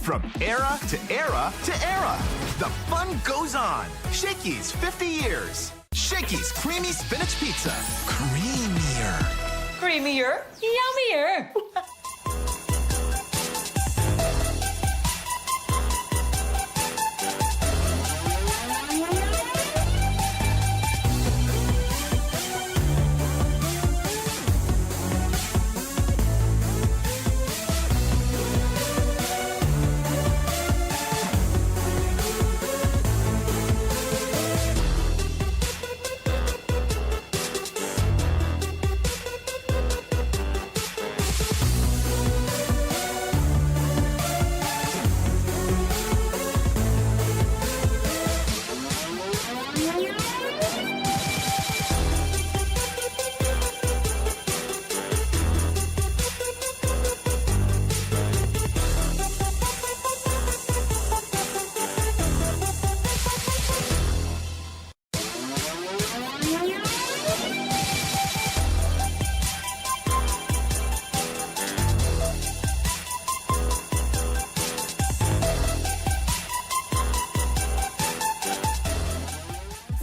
From era to era to era, the fun goes on. Shakey's 50 years. Shakey's Creamy Spinach Pizza. Creamier. Creamier, yummier.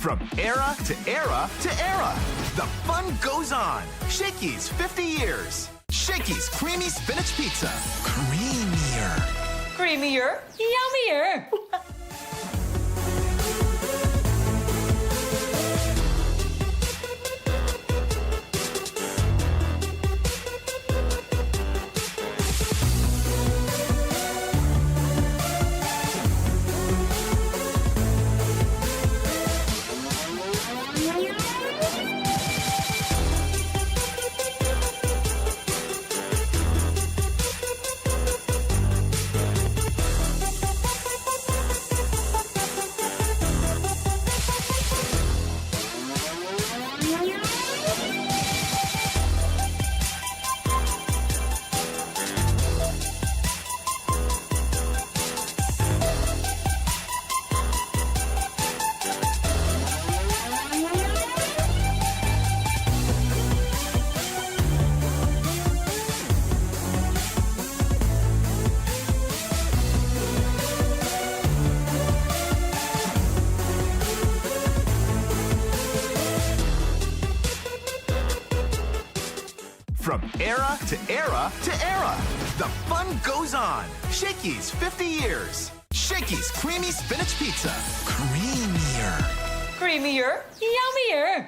From era to era to era, the fun goes on. Shakey's 50 years. Shakey's Creamy Spinach Pizza. Creamier. Creamier, yummier. From era to era to era, the fun goes on. Shakey's 50 years. Shakey's Creamy Spinach Pizza. Creamier. Creamier, yummier.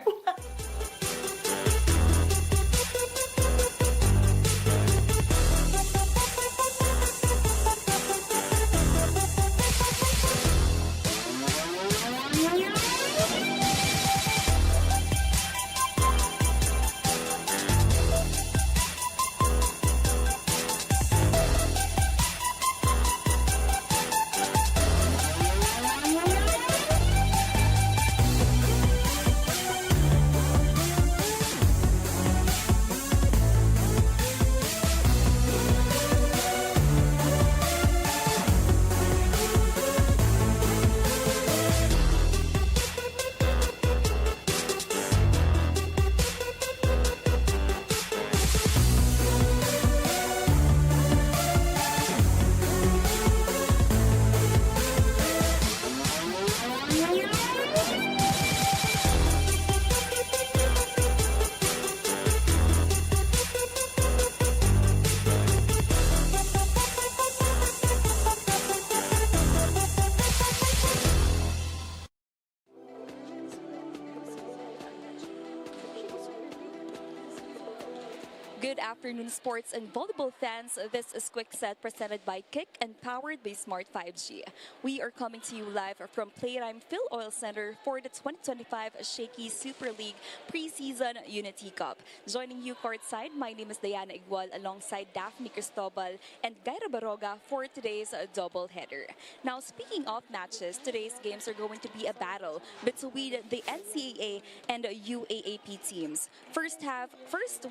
Good afternoon, sports and volleyball fans. This is Quick Set presented by Kick and powered by Smart 5G. We are coming to you live from Playtime Phil Oil Center for the 2025 Shakey Super League Preseason Unity Cup. Joining you courtside, my name is Diana Igual alongside Daphne Cristobal and Gaira Baroga for today's doubleheader. Now, speaking of matches, today's games are going to be a battle between the NCAA and UAAP teams. First,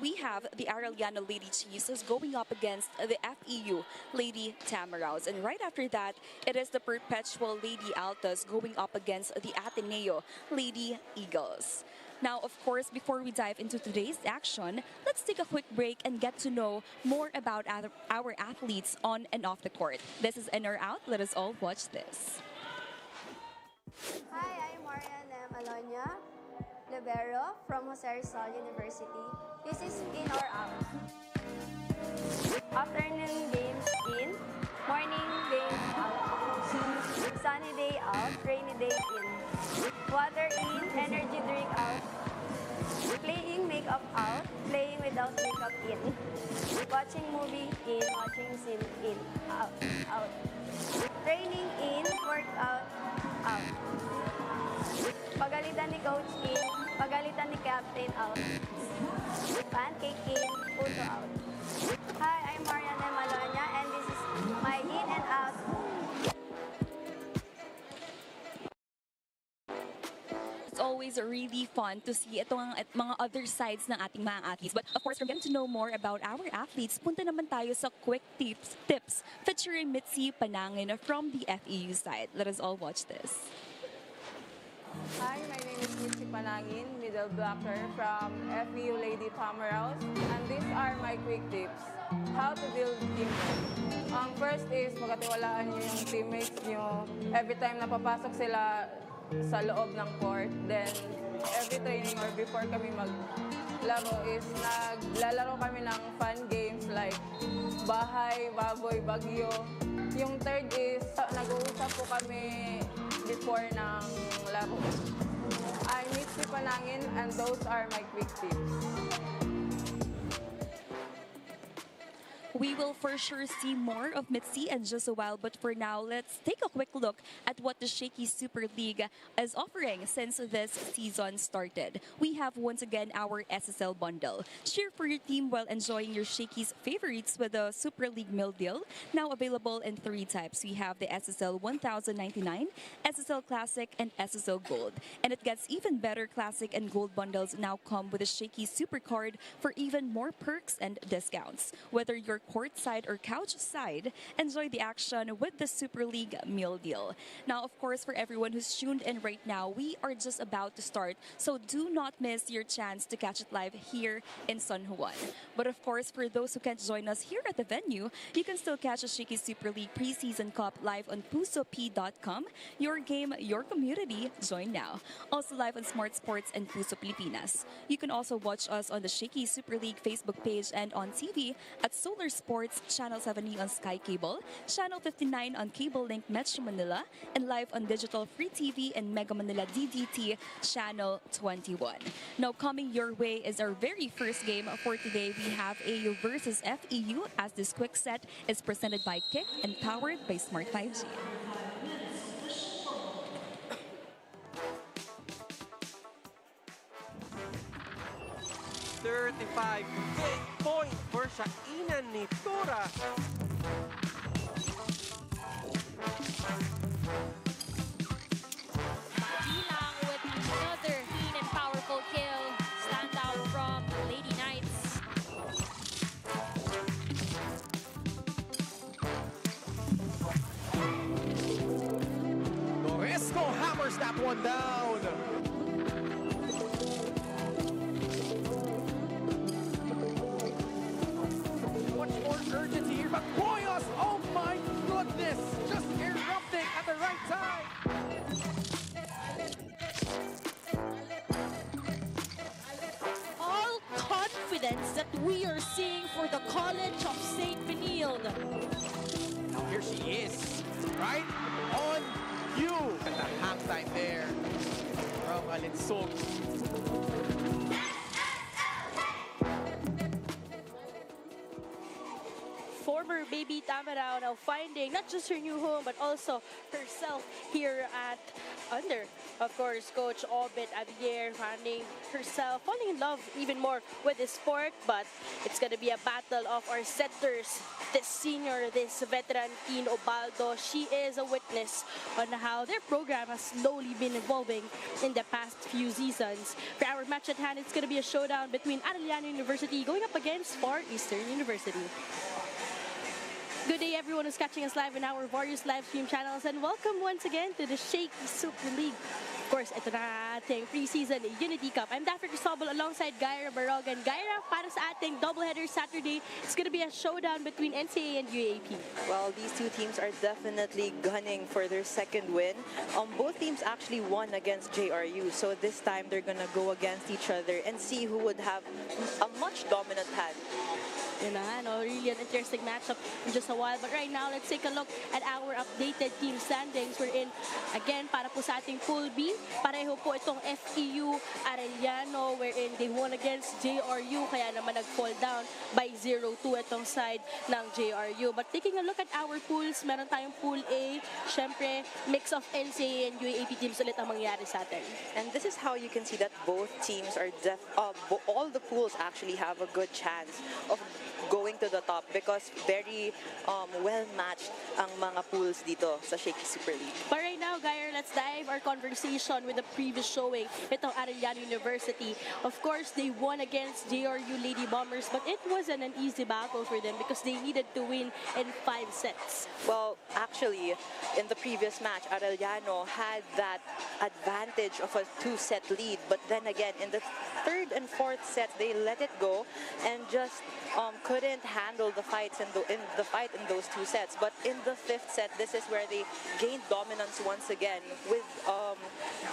we have the Arellano Lady Chiefs going up against the FEU Lady Tamaraws. And right after that, it is the Perpetual Lady Altas going up against the Ateneo Lady Eagles. Now, of course, before we dive into today's action, let's take a quick break and get to know more about our athletes on and off the court. This is In or Out. Let us all watch this. Hi, I'm Arellano Libero from Arellano University. This is In or Out. Afternoon games in, morning games out. Sunny day out, rainy day in. Water in, energy drink out. Playing makeup out, playing without makeup in. Watching movie in, watching scene in, out, out. Training in, workout out. Pagalitan ni coach in, pagalitan ni captain out. Pancake in, Puso out. Hi, I'm Mariana Malonia and this is my In and Out. It's always really fun to see itong mga other sides ng ating mga athletes. But of course, for getting to know more about our athletes, punta naman tayo sa quick tips featuring Mitzi Panangin from the FEU side. Let us all watch this. Hi, my name is Mitzi Panangin, middle blocker from FEU Lady Pomerals, and these are my quick tips. How to build teamwork. Ang first is magkatiwalaan niyo yung teammates niyo. Every time na papasok sila sa loob ng court, then every training or before kami maglaro is naglalaro kami ng fun games like bahay, baboy, bagyo. Yung third is nag-uusap po kami before ng laro. I'm Mitzi Panangin and those are my quick tips. We will for sure see more of Mitzi in just a while, but for now, let's take a quick look at what the Shakey Super League is offering since this season started. We have once again our SSL bundle. Cheer for your team while enjoying your Shakey's favorites with the Super League meal deal, now available in 3 types. We have the SSL 1099, SSL Classic, and SSL Gold. And it gets even better. Classic and Gold bundles now come with a Shakey Super Card for even more perks and discounts. Whether you're courtside or couch side, enjoy the action with the Super League meal deal. Now, of course, for everyone who's tuned in right now, we are just about to start, so do not miss your chance to catch it live here in San Juan. But of course, for those who can't join us here at the venue, you can still catch a Shakey Super League Preseason Cup live on pusop.com. Your game, your community, join now. Also live on Smart Sports and Puso Pilipinas. You can also watch us on the Shakey Super League Facebook page and on TV at Solar Sports, Channel 70 on Sky Cable, Channel 59 on Cable Link Metro Manila, and live on Digital Free TV and Mega Manila DDT Channel 21. Now, coming your way is our very first game for today. We have AU versus FEU, as this quick set is presented by Kick and powered by Smart 5G. .35 big point for Shainan ni Tora. Gilang with another keen and powerful kill. Stand out from Lady Knights. Noresco hammers that one down. Urgency here, but Boyos, oh my goodness, just erupting at the right time. All confidence that we are seeing for the College of St. Benilde. Now here she is, right on you. And the hang time there from Alinsog. Former baby Tamaraw now finding not just her new home but also herself here at under, of course, Coach Obet Abier, finding herself, falling in love even more with this sport. But it's going to be a battle of our setters. This senior, this veteran, Teen Obaldo, she is a witness on how their program has slowly been evolving in the past few seasons. For our match at hand, it's going to be a showdown between Arellano University going up against Far Eastern University. Good day, everyone who's catching us live in our various live stream channels, and welcome once again to the Shakey Super League. Of course, ito na ating preseason Unity Cup. I'm Daphne Cristobal alongside Gaira Barogan. Gaira, para sa ating doubleheader Saturday, it's going to be a showdown between NCAA and UAP. Well, these two teams are definitely gunning for their second win. Both teams actually won against JRU, so this time they're gonna go against each other and see who would have a much dominant hand. Yun na nga, no? Really an interesting matchup in just a while. But right now, let's take a look at our updated team standings. We're in, again, para po sa ating Pool B. Pareho po itong FEU Arellano, wherein they won against JRU, kaya naman nag-fall down by 0-2 itong side ng JRU. But taking a look at our pools, meron tayong Pool A. Syempre, mix of NCAA and UAP teams ulit ang mangyayari sa atin. And this is how you can see that both teams are all the pools actually have a good chance of going to the top because very well matched ang mga pools dito sa Shakey Super League. But right now, Gayer, let's dive our conversation with the previous showing. Itong Arellano University. Of course, they won against JRU Lady Bombers, but it wasn't an easy battle for them because they needed to win in 5 sets. Well, actually, in the previous match, Arellano had that advantage of a 2-set lead, but then again, in the 3rd and 4th set, they let it go and just couldn't handle the fights in the fight in those 2 sets. But in the 5th set, this is where they gained dominance once again with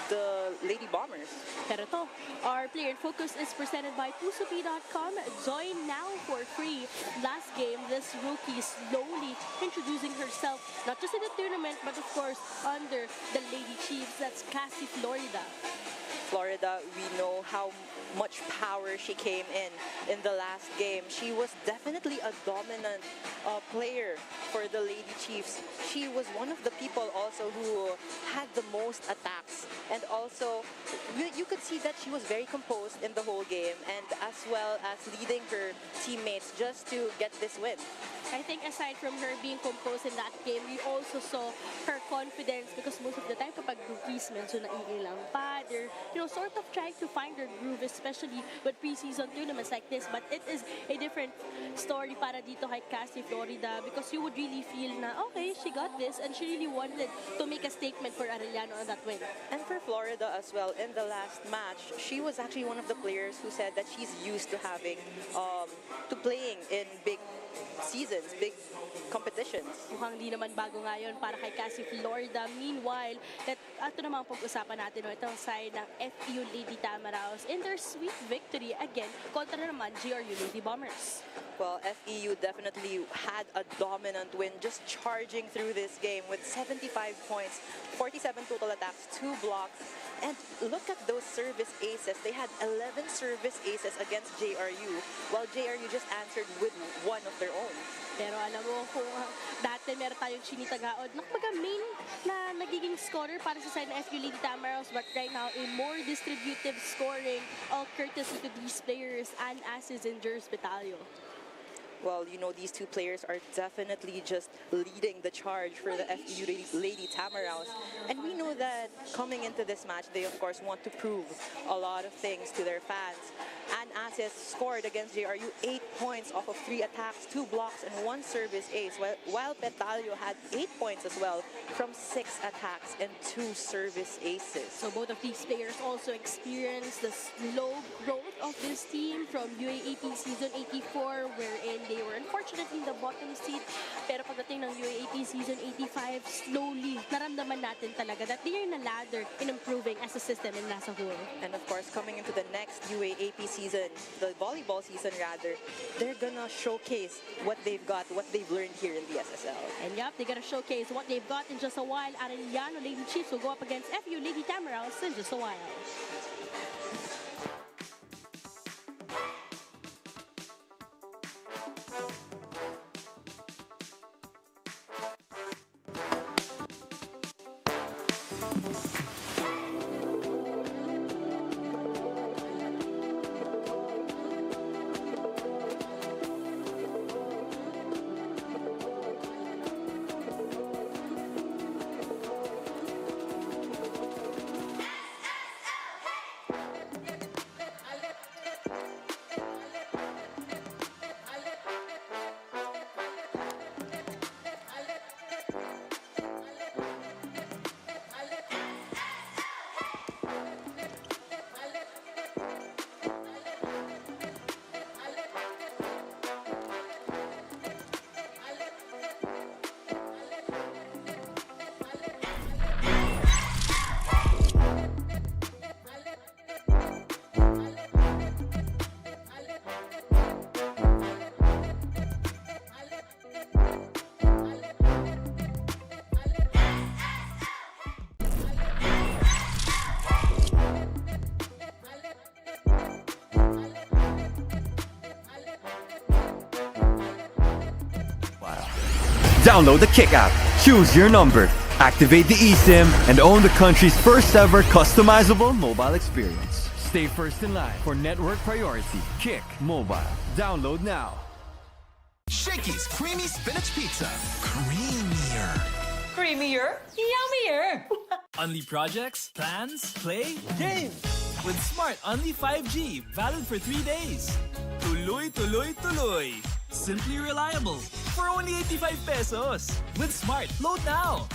the Lady Bombers. Pero to, our player in focus is presented by Puso.com. Join now for free. Last game, this rookie slowly introducing herself, not just in the tournament, but of course under the Lady Chiefs. That's Cassie Florida. Florida, we know how much power she came in the last game. She was definitely a dominant player for the Lady Chiefs. She was one of the people also who had the most attacks, and also you could see that she was very composed in the whole game, and as well as leading her teammates just to get this win. I think aside from her being composed in that game, we also saw her confidence because most of the time kapag rookies medyo naiilang pa, they're sort of trying to find their groove, especially with preseason tournaments like this. But it is a different story para dito kay Cassie Florida because you would really feel na okay, she got this and she really wanted to make a statement for Arellano on that win. And for Florida as well, in the last match, she was actually one of the players who said that she's used to having to playing in big seasons, big competitions. Mukhang di naman bago ngayon para kay Cassie Florida. Meanwhile, ito naman pag-usapan natin, itong side ng FEU Lady Tamaraos in their sweet victory again kontra naman JRU Lady Bombers. Well, FEU definitely had a dominant win, just charging through this game with 75 points, 47 total attacks, 2 blocks. And look at those service aces. They had 11 service aces against JRU, while JRU just answered with 1 of their own. Pero alam mo, kung dati meron tayong Chinita Gaod, main na nagiging scorer para sa side ng FEU Lady Tamaraos, but right now, a more distributive scoring, all courtesy to these players and Asis and Jers Betalio. Well, these two players are definitely just leading the charge for the FEU Lady Tamaraos. And we know that coming into this match, they of course want to prove a lot of things to their fans. And Asis scored against JRU 8 points off of 3 attacks, 2 blocks, and 1 service ace, while Betalio had 8 points as well from 6 attacks and 2 service aces. So both of these players also experienced the slow growth of this team from UAAP Season 84, wherein they were unfortunately in the bottom seat. Pero pagdating ng UAAP Season 85, slowly naramdaman natin talaga that they are in a ladder in improving as a system and as a whole. And of course, coming into the next UAAP season, the volleyball season rather, they're gonna showcase what they've got, what they've learned here in the SSL. And yup, they're gonna showcase what they've got in just a while. Arellano Lady Chiefs will go up against FEU Lady Tamaraos in just a while. Download the Kick app, choose your number, activate the eSIM, and own the country's first ever customizable mobile experience. Stay first in line for network priority. Kick Mobile. Download now. Shakey's Creamy Spinach Pizza. Creamier. Creamier, yummier. Unli projects, plans, play, game. With Smart Unli 5G, valid for 3 days. Tuloy, tuloy, tuloy. Simply reliable. For only 85 pesos. With Smart, load now.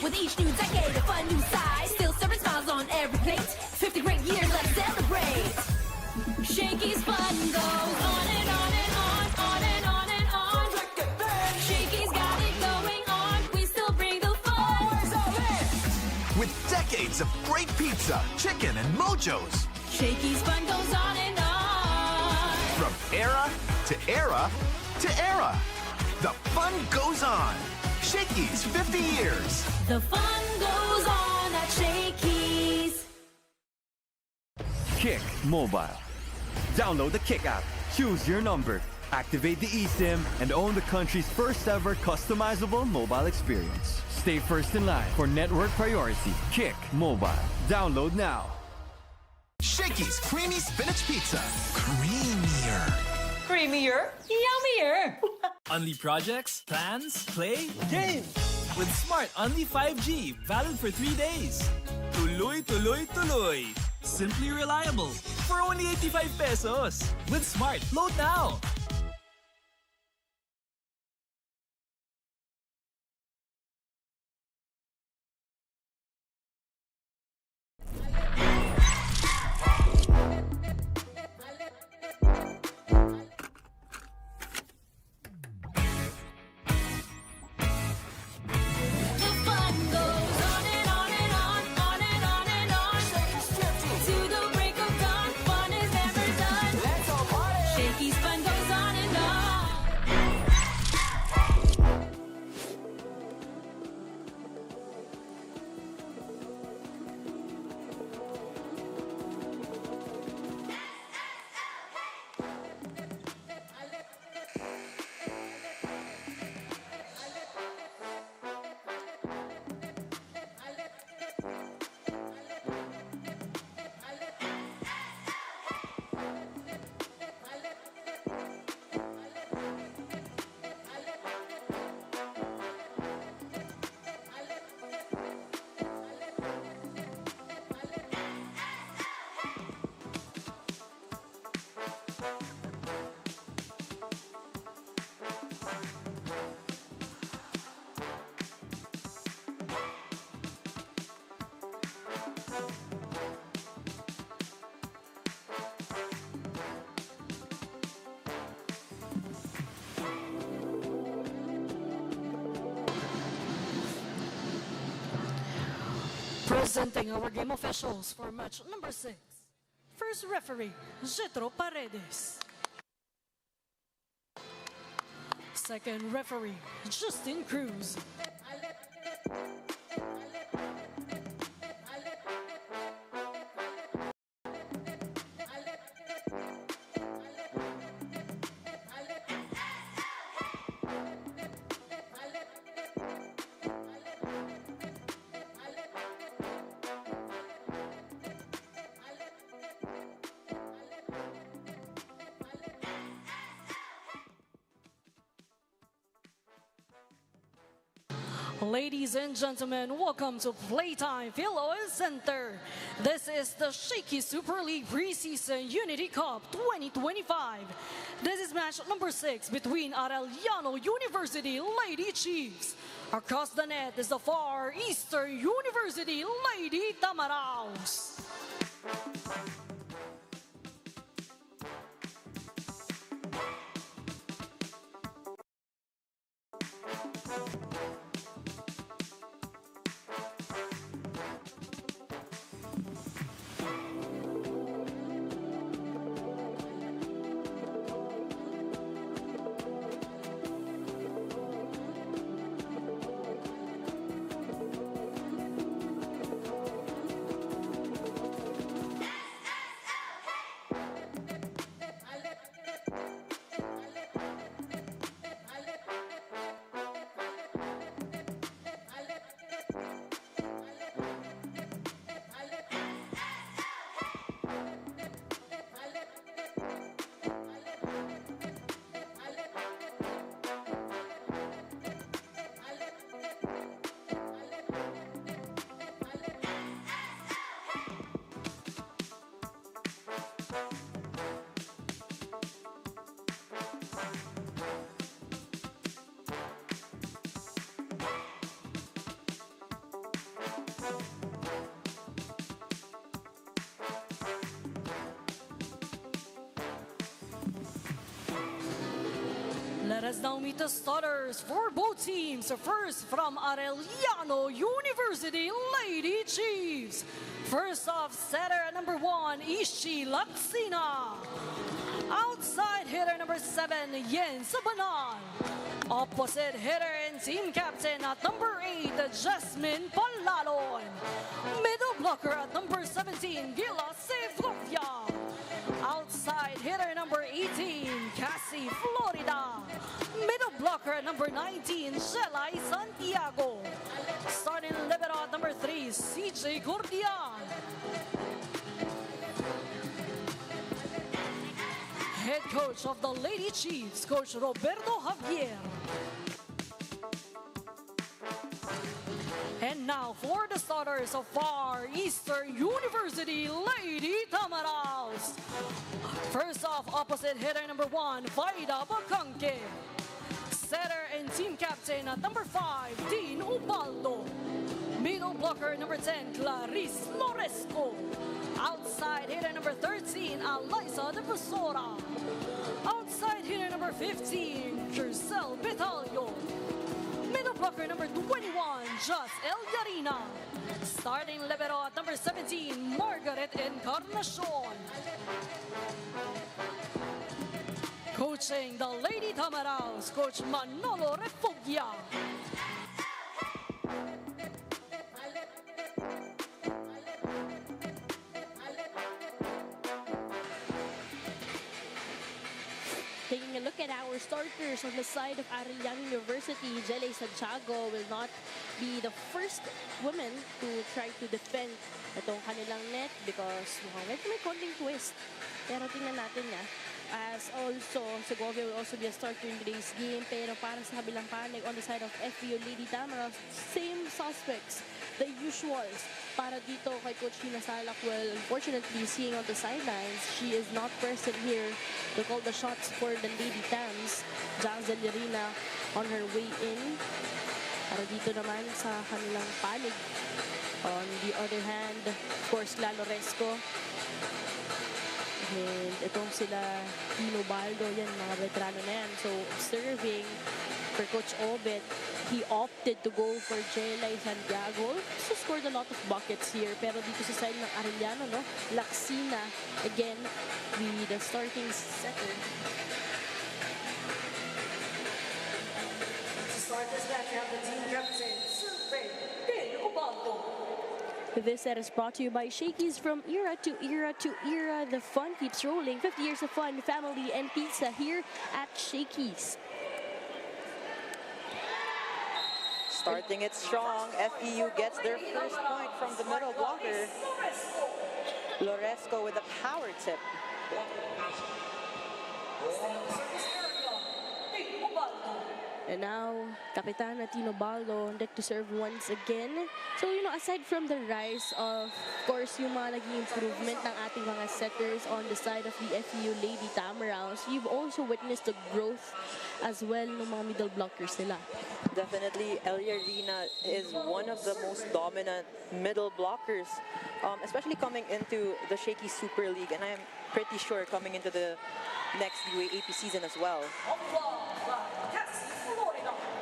With each new decade, a fun new size. Still serving smiles on every plate. 50 great years, let's celebrate. Shakey's fun goes on and on and on, on and on and on. Shakey's got it going on. We still bring the fun. With decades of great pizza, chicken, and mojos. Shakey's fun goes on and on. From era to era to era. The fun goes on. Shakey's 50 years. The fun goes on at Shakey's. Kick Mobile. Download the Kick app, choose your number, activate the eSIM, and own the country's first ever customizable mobile experience. Stay first in line for network priority. Kick Mobile. Download now. Shakey's Creamy Spinach Pizza. Creamier. Creamier, yummier. Unli projects, plans, play, game. With Smart Unli 5G, valid for 3 days. Tuloy, tuloy, tuloy. Simply reliable. For only 85 pesos. With Smart, load now. Presenting our game officials for match number 6. First referee, Jetro Paredes. Second referee, Justin Cruz. Ladies and gentlemen, welcome to Playtime Phil Oil Center. This is the Shakey Super League Preseason Unity Cup 2025. This is match number 6 between Arellano University Lady Chiefs. Across the net is the Far Eastern University Lady Tamaraos. Let us now meet the starters for both teams. First, from Arellano University, Lady Chiefs. First off, setter number 1, Ishi Laksina. Outside hitter number 7, Yen Sabanan. Opposite hitter and team captain at number 8, Jasmine Palalon. Middle blocker at number 17, Gila Sevlovia. Outside hitter number 18, Cassie Florida. Middle blocker at number 19, Shelai Santiago. Starting libero at number 3, CJ Gordian. Head coach of the Lady Chiefs, Coach Roberto Javier. And now for the starters of Far Eastern University, Lady Tamaraws. First off, opposite hitter number 1, Vaida Bacanque. Setter and team captain at number 5, Dean Ubaldo. Middle blocker number 10, Clarice Loresco. Outside hitter number 13, Eliza de Pesora. Outside hitter number 15, Giselle Betalio. Middle blocker number 21, Just El Yarina. Starting libero at number 17, Margaret Encarnacion. Coaching the Lady Tamaraws, Coach Manolo Refugia. Taking a look at our starters on the side of Arellano University, Jelay Santiago will not be the first woman to try to defend itong kanilang net because medyo may konting twist. Pero tingnan natin nga. As also, Segovia will also be a starter in today's game. Pero para sa kabilang panig, on the side of FEU Lady Tamaraws, same suspects, the usuals. Para dito kay Coach Hina Salak, well, unfortunately, seeing on the sidelines, she is not present here to call the shots for the Lady Tams. Jazel Yarina on her way in. Para dito naman sa kanilang panig. On the other hand, of course, Lalo Resco. And itong sila Tino Baldo, yan, mga veterano na yan. So, observing for Coach Obet, he opted to go for Jelay Santiago. So, scored a lot of buckets here. Pero dito sa side ng Arellano, no? Laksina, again, the starting setter. To start this match, we have the team captain, Survey Ben Ubaldo. This set is brought to you by Shakey's. From era to era to era, the fun keeps rolling. 50 years of fun, family, and pizza here at Shakey's. Starting it strong, FEU gets their first point from the middle blocker. Loresco with a power tip. And now, Kapitana Tino Baldo on deck to serve once again. So, you know, aside from the rise of course, yung mga naging improvement ng ating mga setters on the side of the FEU Lady Tamaraws, you've also witnessed the growth as well ng mga middle blockers nila. Definitely, Eliarina is one of the most dominant middle blockers, especially coming into the Shakey Super League, and I am pretty sure coming into the next UAAP season as well.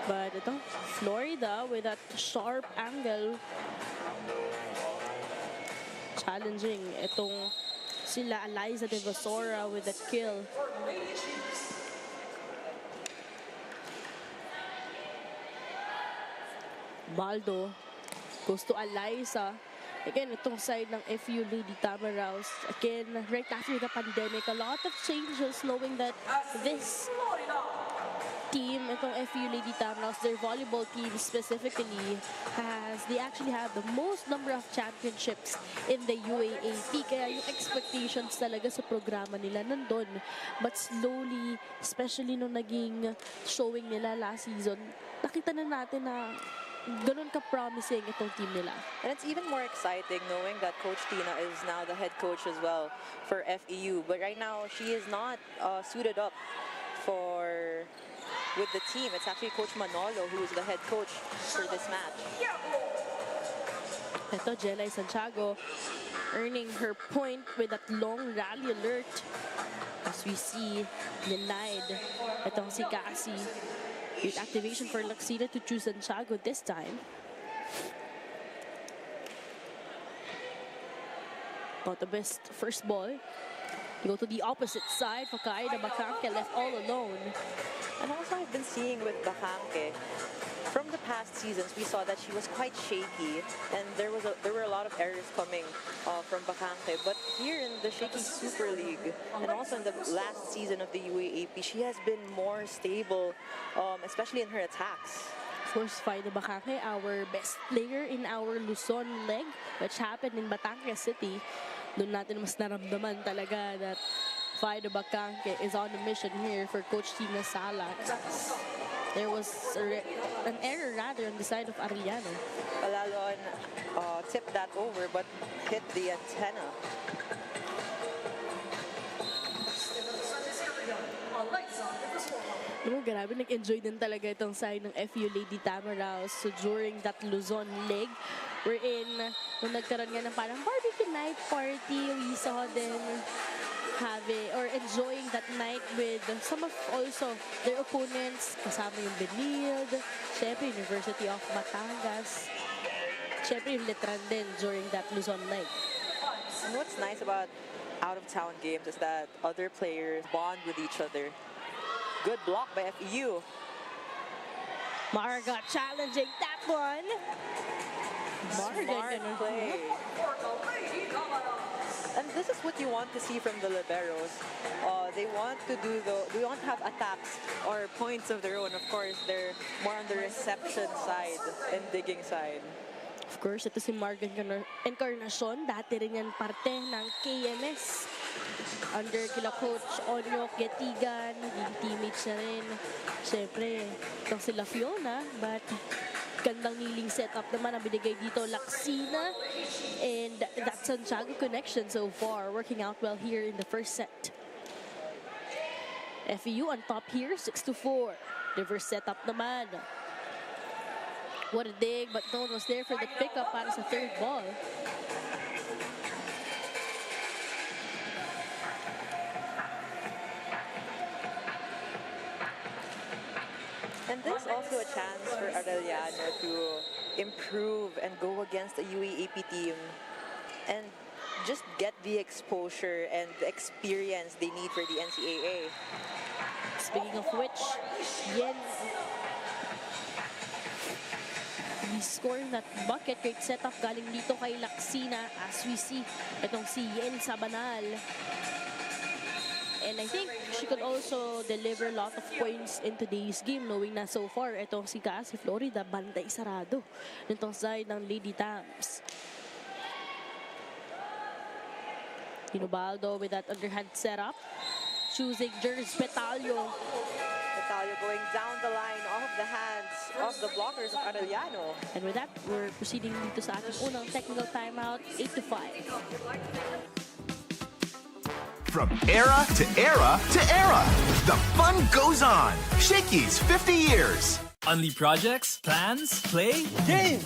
But ito, Florida with that sharp angle. Challenging itong sila Eliza de Vasora with that kill. Baldo goes to Eliza. Again, itong side ng FEU Lady Tamaraws. Again, right after the pandemic, a lot of changes knowing that this team, itong FEU Lady Tamaraws, their volleyball team specifically, they actually have the most number of championships in the UAAP. Kaya yung expectations talaga sa programa nila nandun. But slowly, especially nung naging showing nila last season, nakita na natin na ganun ka-promising itong team nila. And it's even more exciting knowing that Coach Tina is now the head coach as well for FEU. But right now, she is not suited up with the team. It's actually Coach Manolo who is the head coach for this match. Ito, Jelay Santiago earning her point with that long rally alert. As we see, denied itong si Cassie. With activation for Laxina to choose Santiago this time. Got the best first ball. You go to the opposite side. Fakaida Bacanque left all alone. And also I've been seeing with Bacanque, from the past seasons, we saw that she was quite shaky, and there were a lot of errors coming from Bacanque. But here in the Shakey Super League, and also in the last season of the UAAP, she has been more stable, especially in her attacks. Of course, Faida Bacanque, our best player in our Luzon leg, which happened in Batangas City. Doon natin mas naramdaman talaga that Faida Bacanque is on a mission here for Coach Tina Sala. There was an error rather on the side of Arellano. Palalon tipped that over but hit the antenna. Grabe, nag-enjoy din talaga itong side ng FEU Lady Tamaraws. So during that Luzon leg, nung nagkaroon nga ng parang barbecue night party, we saw them enjoying that night with some of also their opponents, kasama yung Benilde, syempre University of Batangas, syempre yung Letran din during that Luzon leg. And what's nice about out-of-town games is that other players bond with each other. Good block by FEU. Marga challenging that one. Smart play. And this is what you want to see from the liberos. They want to have attacks or points of their own. Of course, they're more on the reception side and digging side. Of course, ito si Marga Encarnacion. Dati rin yan parte ng KMS. Under kila Coach Onyok Getigan, yung teammates na rin. Siyempre, itong sila Fiona, but gandang kneeling setup naman ang binigay dito, Laxina. And that Santiago connection so far, working out well here in the first set. FEU on top here, 6-4. Reverse setup naman. What a dig, but no one was there for the pickup para sa third ball. And there's also a chance for Arellano to improve and go against a UAAP team and just get the exposure and the experience they need for the NCAA. Speaking of which, Yen scoring that bucket. Great setup galing dito kay Laxina as we see itong si Yen Sabanal. And I think she could also deliver a lot of points in today's game, knowing na so far itong si Cassie Florida bantay sarado nitong side ng Lady Tams. Tinobaldo with that underhand setup, choosing Jerz Petalio. Petalio going down the line off the hands of the blockers of Arellano. And with that, we're proceeding dito sa ating unang technical timeout, 8-5. From era to era to era, the fun goes on. Shakey's 50 years. Only projects, plans, play, game.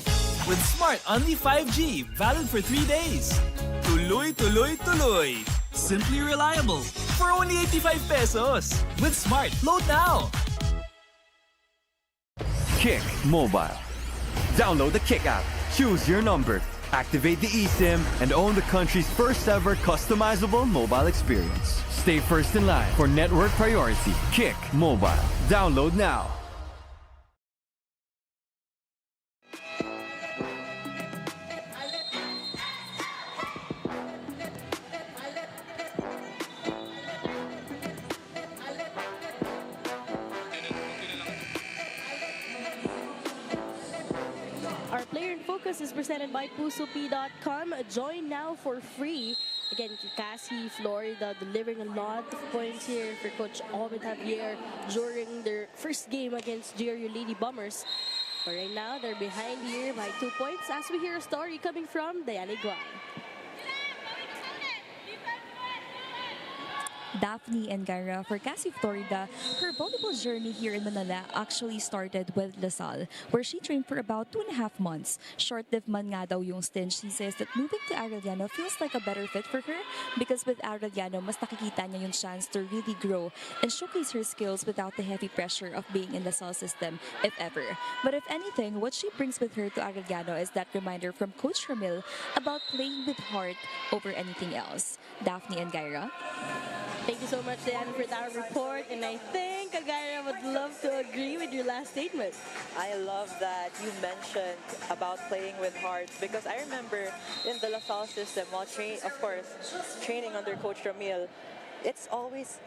With Smart Only 5G, valid for 3 days. Tuloy, tuloy, tuloy. Simply reliable. For only 85 pesos. With Smart, load now. Kick Mobile. Download the Kick app. Choose your number. Activate the eSIM and own the country's first ever customizable mobile experience. Stay first in line for network priority. Kick Mobile. Download now. Our Player in Focus is presented by PusoP.com. Join now for free. Again, Cassie, Florida, delivering a lot of points here for Coach Ovid Javier during their first game against GRU Lady Bombers. But right now, they're behind here by 2 points as we hear a story coming from Diana Guan. Daphne and Gaira, for Cassie Florida, her volleyball journey here in Manila actually started with LaSalle, where she trained for about 2.5 months. Short-lived man nga daw yung stint. She says that moving to Arellano feels like a better fit for her because with Arellano, mas nakikita niya yung chance to really grow and showcase her skills without the heavy pressure of being in LaSalle system, if ever. But if anything, what she brings with her to Arellano is that reminder from Coach Ramil about playing with heart over anything else. Daphne and Gaira. Thank you so much, Diana, for that report. And I think Gaira would love to agree with your last statement. I love that you mentioned about playing with heart because I remember in the LaSalle system, while training under Coach Ramil,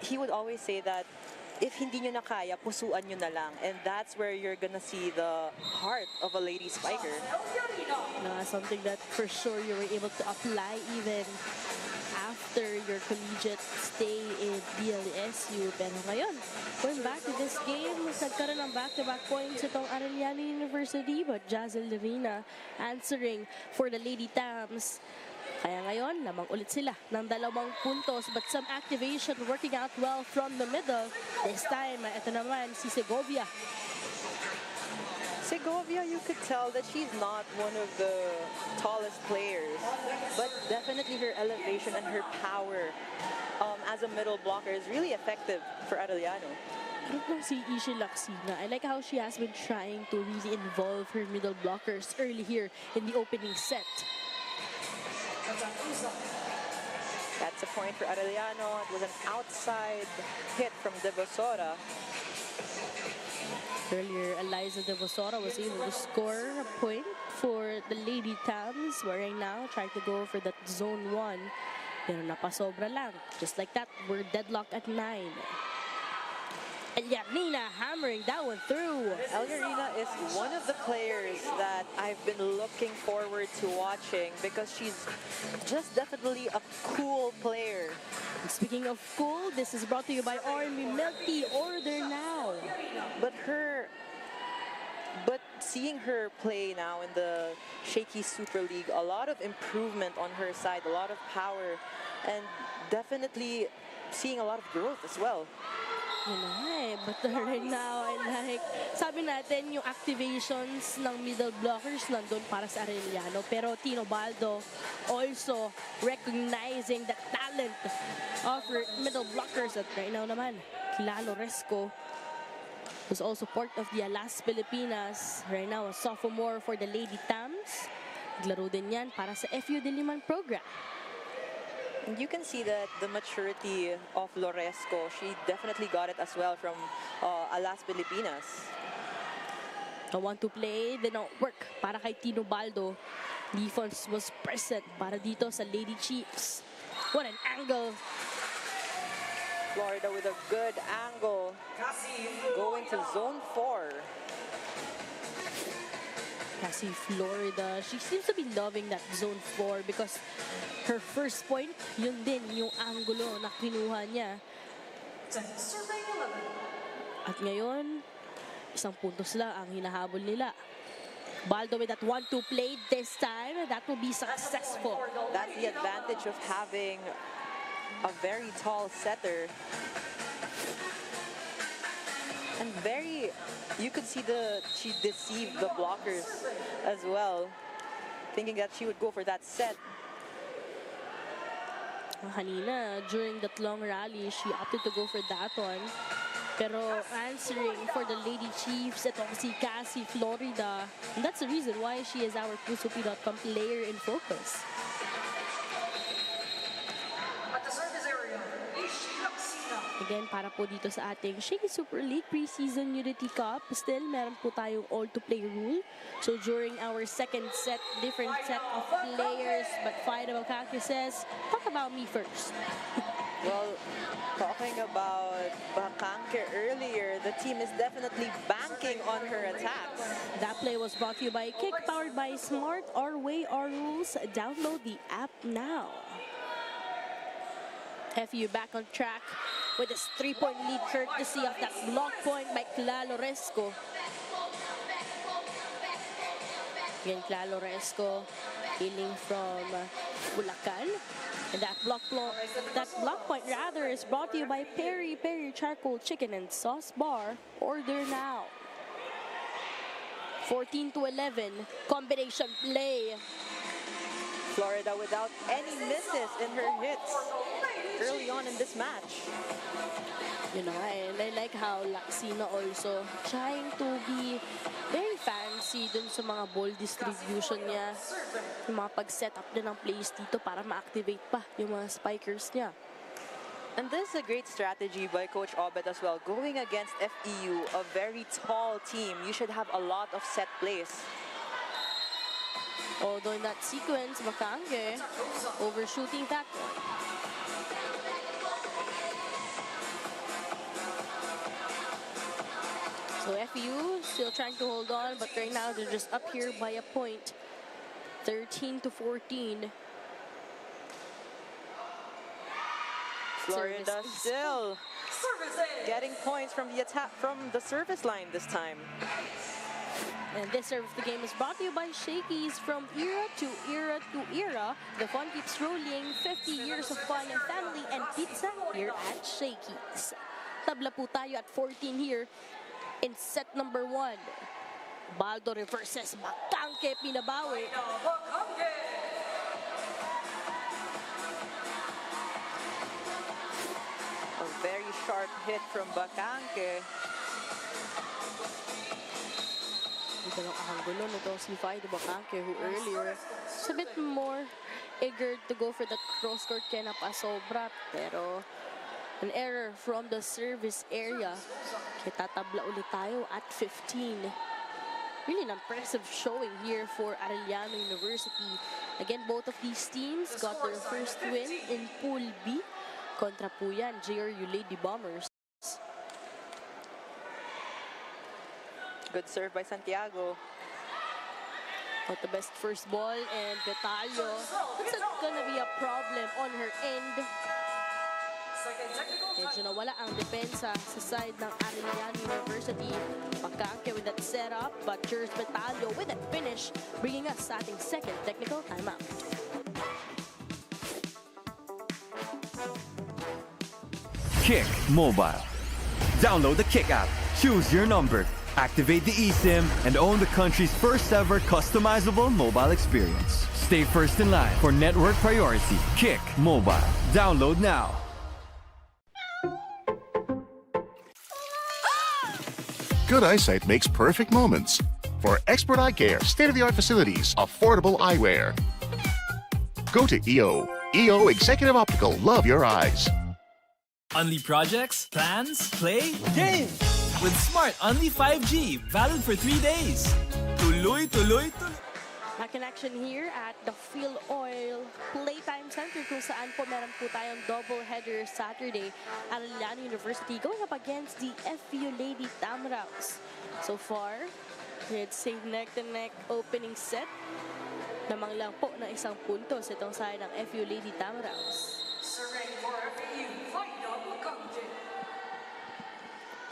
he would always say that if hindi nyo na kaya, pusuan nyo na lang. And that's where you're gonna see the heart of a lady spiker. Something that for sure you were able to apply even after your collegiate stay in BLSU. Pero ngayon, going back to this game, nagkaroon ng back-to-back points itong Arellano University, but Jazel Levina answering for the Lady Tams. Kaya ngayon, lamang ulit sila ng 2 puntos, but some activation working out well from the middle. This time, ito naman si Segovia. Segovia, you could tell that she's not one of the tallest players, but definitely her elevation and her power as a middle blocker is really effective for Arellano. Si Ishi Laksina, I like how she has been trying to really involve her middle blockers early here in the opening set. That's a point for Arellano. It was an outside hit from Devosora. Earlier, Eliza Devosora was able to score a point for the Lady Tams, where right now trying to go for that zone 1. Pero napasobra lang. Just like that, we're deadlocked at 9. Eliarina hammering that one through. Eliarina is one of the players that I've been looking forward to watching because she's just definitely a cool player. And speaking of cool, this is brought to you by Army Milk Tea. Order now. But seeing her play now in the Shakey Super League, a lot of improvement on her side, a lot of power, and definitely seeing a lot of growth as well. But right now, sabi natin yung activations ng middle blockers nandun para sa Arellano. Pero Tino Baldo also recognizing the talent of her middle blockers. At right now naman, Kilalo Resco was also part of the Alas Pilipinas. Right now, a sophomore for the Lady Tams. Naglaro din yan para sa FEU Diliman program. You can see that the maturity of Loresco, she definitely got it as well from Alas Pilipinas. The 1-2 play did not work para kay Tino Baldo. Defense was present para dito sa Lady Chiefs. What an angle. Florida with a good angle. Going to zone 4. Cassie Florida, she seems to be loving that zone 4 because her first point, yun din yung angulo na kinuha niya. At ngayon, 1 puntos lang ang hinahabol nila. Baldo with that 1-2 play this time, that will be successful. That's the advantage of having a very tall setter. And you could see she deceived the blockers as well, thinking that she would go for that set. Kanina, during that long rally, she opted to go for that one. Pero answering for the Lady Chiefs, ito si Cassie Florida. And that's the reason why she is our Puso.com player in focus. Again, para po dito sa ating Shakey Super League Preseason Unity Cup, still meron po tayong all-to-play rule. So during our second set, different set of players, but Fightable Cactus says, talk about me first. Well, talking about Bakanke earlier, the team is definitely banking on her attacks. That play was brought to you by Kick, powered by Smart. Our way, our rules. Download the app now. FEU back on track with this 3-point lead courtesy of that block point by Kilalo Resco. Again, Kilalo Resco hailing from Bulacan. And that block point rather is brought to you by Peri Peri Charcoal Chicken and Sauce Bar. Order now. 14-11, combination play. Florida without any misses in her hits early on in this match. You know, and I like how Laxina also trying to be very fancy dun sa mga ball distribution niya. Yung mga pag-set up din ng plays dito para ma-activate pa yung mga spikers niya. And this is a great strategy by Coach Obed as well. Going against FEU, a very tall team, you should have a lot of set plays. Although in that sequence, Bakange overshooting that one. So FEU still trying to hold on, but right now they're just up here by a point. 13-14. Florida still getting points from the attack, from the service line this time. And this serve of the game is brought to you by Shakey's. From era to era to era, the fun keeps rolling. 50 years of fun and family and pizza here at Shakey's. Tabla po tayo at 14 here in set number 1. Baldo reverses, Bakanke pinabawi. A very sharp hit from Bakanke. Ito lang kahanggulo nito si Fido Bakanke, who earlier is a bit more eager to go for the cross-court kaya napasobra. Pero an error from the service area. Kaya tatabla ulit tayo at 15. Really an impressive showing here for Arellano University. Again, both of these teams got their first win in Pool B. Kontra po yan, JRU Lady Bombers. Good serve by Santiago. Not the best first ball, and Betalio. It's not gonna be a problem on her end. Medyo nawala ang depensa sa side ng Arellano University. Bakanke with that setup, but Jers Betalio with that finish, bringing us sa ating second technical timeout. Kick Mobile. Download the Kick app, choose your number, activate the eSIM, and own the country's first ever customizable mobile experience. Stay first in line for network priority. Kick Mobile. Download now. Good eyesight makes perfect moments. For expert eye care, state-of-the-art facilities, affordable eyewear. Go to EO. EO Executive Optical. Love your eyes. Only projects, plans, play, game! With Smart Only 5G, valid for 3 days. Tuloy, tuloy, tuloy. Back in action here at the Phil Oil Playtime Center kung saan po meron po tayong double header Saturday. Arellano University going up against the FEU Lady Tamaraws. So far, it's a neck-to-neck opening set. Namang lang po na isang puntos itong side ng FEU Lady Tamaraws.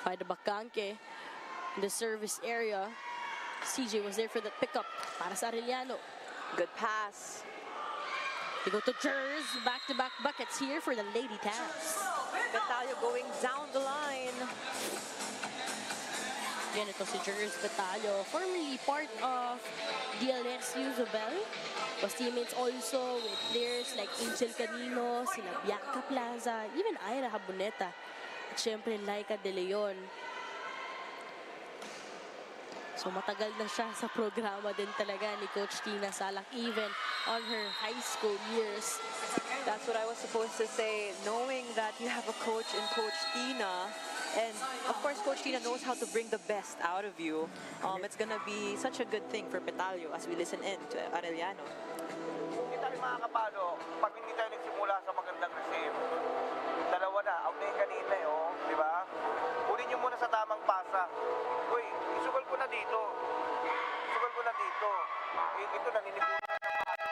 Fido Bakanke in the service area. CJ was there for the pickup para sa Arellano. Good pass. They go to Jers. Back-to-back buckets here for the Lady Tabs. Betalio going down the line. Yan, ito si Jers Betalio, formerly part of DLSU Zobel. Was teammates also with players like Angel Canino, sina Bianca Plaza, even Ira Haboneta. At syempre, Laika De Leon. So matagal na siya sa programa din talaga ni Coach Tina Salak, even on her high school years. That's what I was supposed to say, knowing that you have a coach in Coach Tina. And of course, Coach Tina knows how to bring the best out of you. It's gonna be such a good thing for Betalio as we listen in to Arellano. Hindi tayo mga kapalo, pag hindi tayo nagsimula sa magandang receive, dalawa na, out na yung kanina di ba? Kunin nyo muna sa tamang pasa. Uy, isugal ko na dito. Isugal ko na dito. Ito, naninipunan na palo.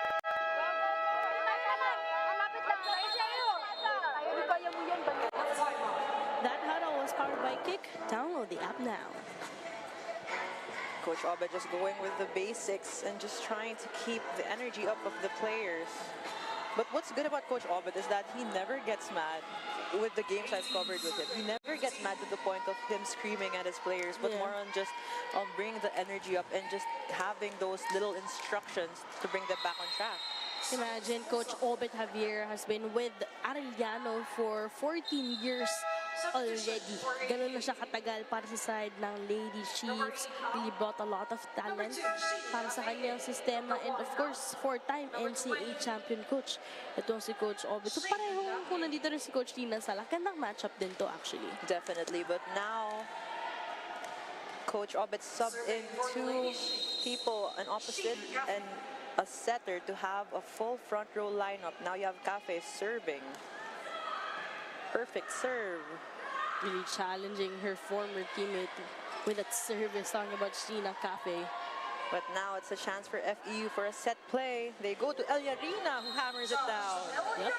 That huddle was powered by Kick. Download the app now. Coach Obed just going with the basics and just trying to keep the energy up of the players. But what's good about Coach Obed is that he never gets mad with the games I've covered with him. He never gets mad to the point of him screaming at his players, but more on just bringing the energy up and just having those little instructions to bring them back on track. Imagine Coach Obed Javier has been with Arellano for 14 years already. Ganun na siya katagal para sa side ng Lady Chiefs. Really brought a lot of talent para sa kanyang sistema. And of course, 4-time NCAA champion coach. Itong si Coach Obed. So pareho kung nandito rin si Coach Tina Sala. Gandang matchup din to actually. Definitely. But now, Coach Obed subbed in two people, an opposite and a setter to have a full front row lineup. Now you have Cafe serving. Perfect serve. Really challenging her former teammate with that service. Talking about Sheena Cafe. But now it's a chance for FEU for a set play. They go to Eliarina, who hammers it down. Yep.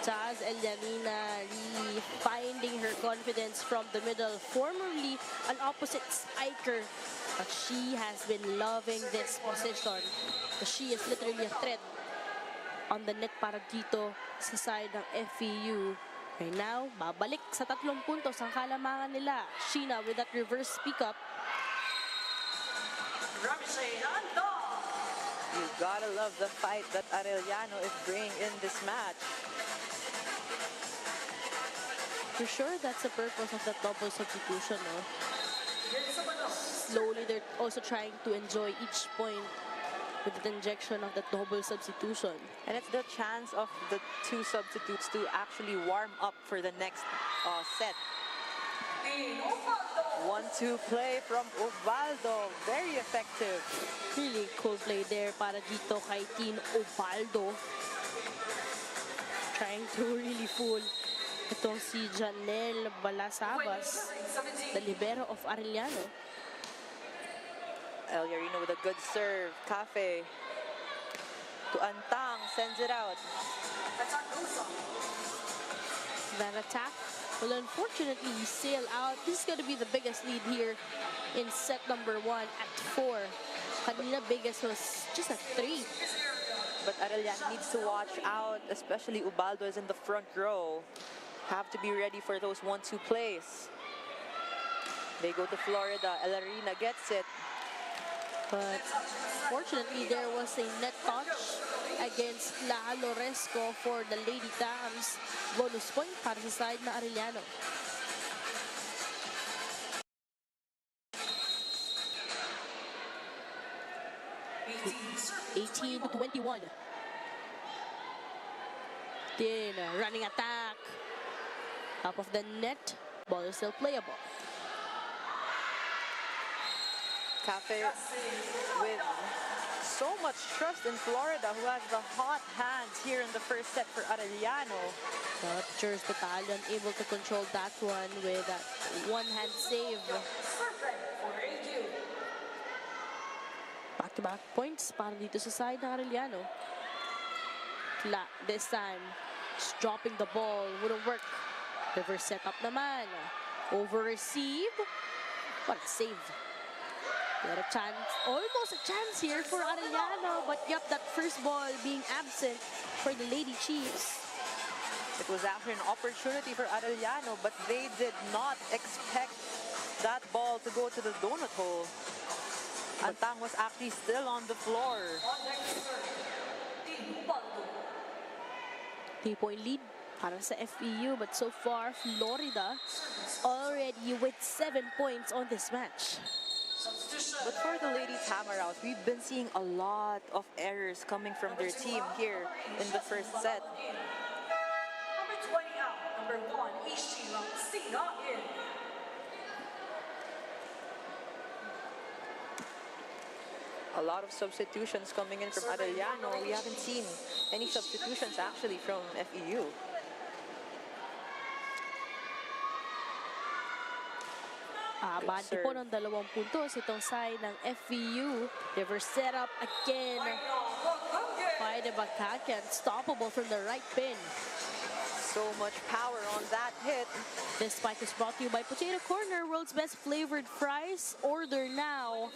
Chaz Eliarina really finding her confidence from the middle. Formerly an opposite spiker. But she has been loving this position. She is literally a threat on the net para dito sa side ng FEU. Right now, babalik sa 3 puntos ang kalamangan nila. Sheena with that reverse pick-up. You gotta love the fight that Arellano is bringing in this match. For sure, that's the purpose of that double substitution, no? Slowly, they're also trying to enjoy each point with the injection of the double substitution. And it's the chance of the 2 substitutes to actually warm up for the next set. 1-2 play from Ubaldo. Very effective. Really cool play there para dito kay Team Ubaldo. Trying to really fool itong si Janelle Balasabas, the libero of Arellano. Eliarina with a good serve. Cafe to Antang, sends it out. That attack will unfortunately sail out. This is going to be the biggest lead here in set number 1 at 4. Kanina biggest was just at 3. But Arellano needs to watch out, especially Ubaldo is in the front row. Have to be ready for those 1-2 plays. They go to Florida. Eliarina gets it. But fortunately, there was a net touch against La Loresco for the Lady Tams. Bonus point para sa side na Arellano. (18-21). Then running attack. Top of the net. Ball is still playable. Cafe with so much trust in Florida, who has the hot hands here in the first set for Arellano. But Cheers Battalion able to control that one with that one-hand save. Back-to-back points para dito sa side ng Arellano. This time, just dropping the ball wouldn't work. Reverse setup naman. Over-receive. What a save. Got a chance, almost a chance here for Arellano, but yep, that first ball being absent for the Lady Chiefs. It was actually an opportunity for Arellano, but they did not expect that ball to go to the donut hole. Antang was actually still on the floor. 3-point lead para sa FEU, but so far, Florida already with 7 points on this match. But for the Lady Tamaraws, we've been seeing a lot of errors coming from their team here in the first set. Number 20 out. Number 1, Ishira Sina in. A lot of substitutions coming in from Arellano. We haven't seen any substitutions actually from FEU. Abante po ng 2 puntos itong side ng FEU. Reverse setup again. By the Bakaka, unstoppable from the right pin. So much power on that hit. This spike is brought to you by Potato Corner, world's best flavored fries. Order now.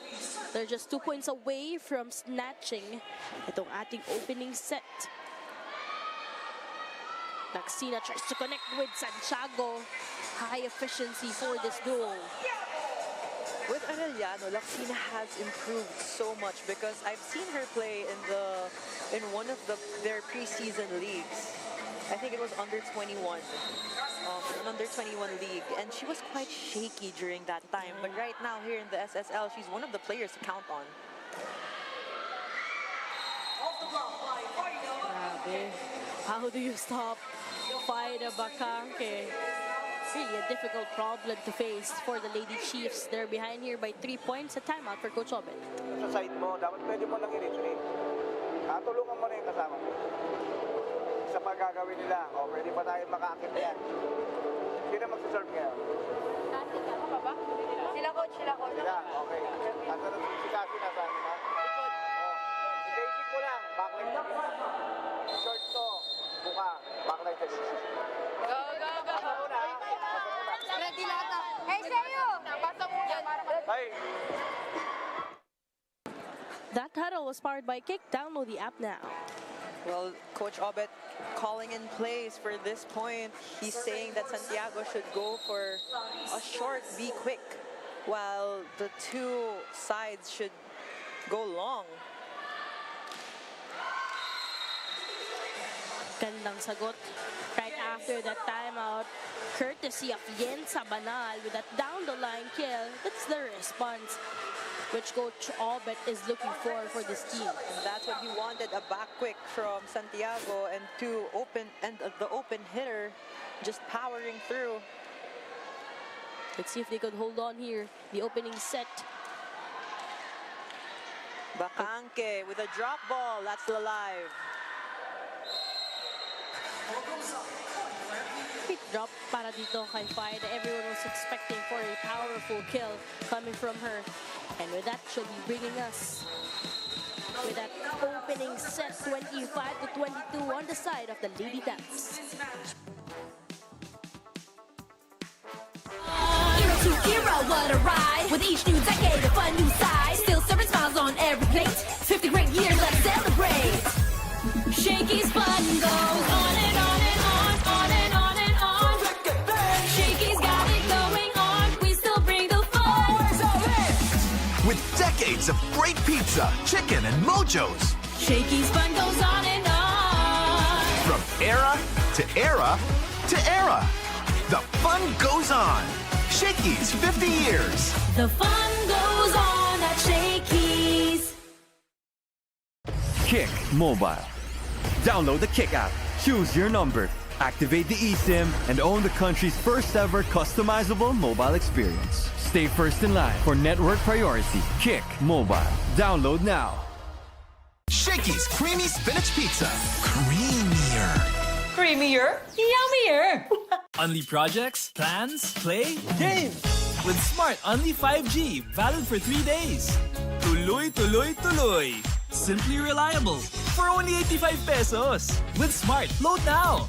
They're just 2 points away from snatching itong ating opening set. Laxina tries to connect with Santiago. High efficiency for this duo. With Arellano, Laxina has improved so much because I've seen her play in one of their preseason leagues. I think it was under 21, an under 21 league, and she was quite shaky during that time. But right now here in the SSL, she's one of the players to count on. Grabe. How do you stop Faida Bacanque? Really a difficult problem to face for the Lady Chiefs. They're behind here by 3 points. A timeout for Coach Obet. Sa side mo, dapat pwede mo nang i-retreat. Tulungan mo na yung kasama mo. Isa pa gagawin nila. Pwede pa tayo makaakit yan. Sino magsaserve ngayon? Sila coach, sila coach. Sila, okay. At si Cassie nasa akin, ha? Likod. I-basic mo lang. Backline sa gitna. Short to. Buka. Backline sa gitna. Go, go, go. Basa muna. Ready lahat na. Hey, sa'yo! Basa muna. Hey! That huddle was powered by Kick. Download the app now. Well, Coach Obet calling in plays for this point. He's saying that Santiago should go for a short, be quick, while the two sides should go long. Gandang sagot right after that timeout. Courtesy of Yensa Banal with that down-the-line kill. That's the response which Coach Obet is looking for this team. And that's what he wanted, a back quick from Santiago and the open hitter just powering through. Let's see if they could hold on here. The opening set. Bacanque with a drop ball. That's alive. Quick drop para dito kay Faida. Everyone was expecting for a powerful kill coming from her. And with that, she'll be bringing us with that opening set, 25-22 on the side of the Lady Taps. Era to era, what a ride. With each new decade, a fun new side. Still serving smiles on every plate. 50 great years, let's celebrate. Shakey's fun goes on and on and on, on and on and on. Shakey's got it going on. We still bring the fun. With decades of great pizza, chicken, and mojos. Shakey's fun goes on and on. From era to era to era. The fun goes on. Shakey's 50 years. The fun goes on at Shakey's. Kick Mobile. Download the Kick app, choose your number, activate the eSIM, and own the country's first ever customizable mobile experience. Stay first in line for network priority. Kick Mobile. Download now. Shakey's Creamy Spinach Pizza. Creamier. Creamier, yummier. Only projects, plans, play, games. With Smart Only 5G, valid for 3 days. Tuloy, tuloy, tuloy. Simply reliable. For only 85 pesos. With Smart, load now.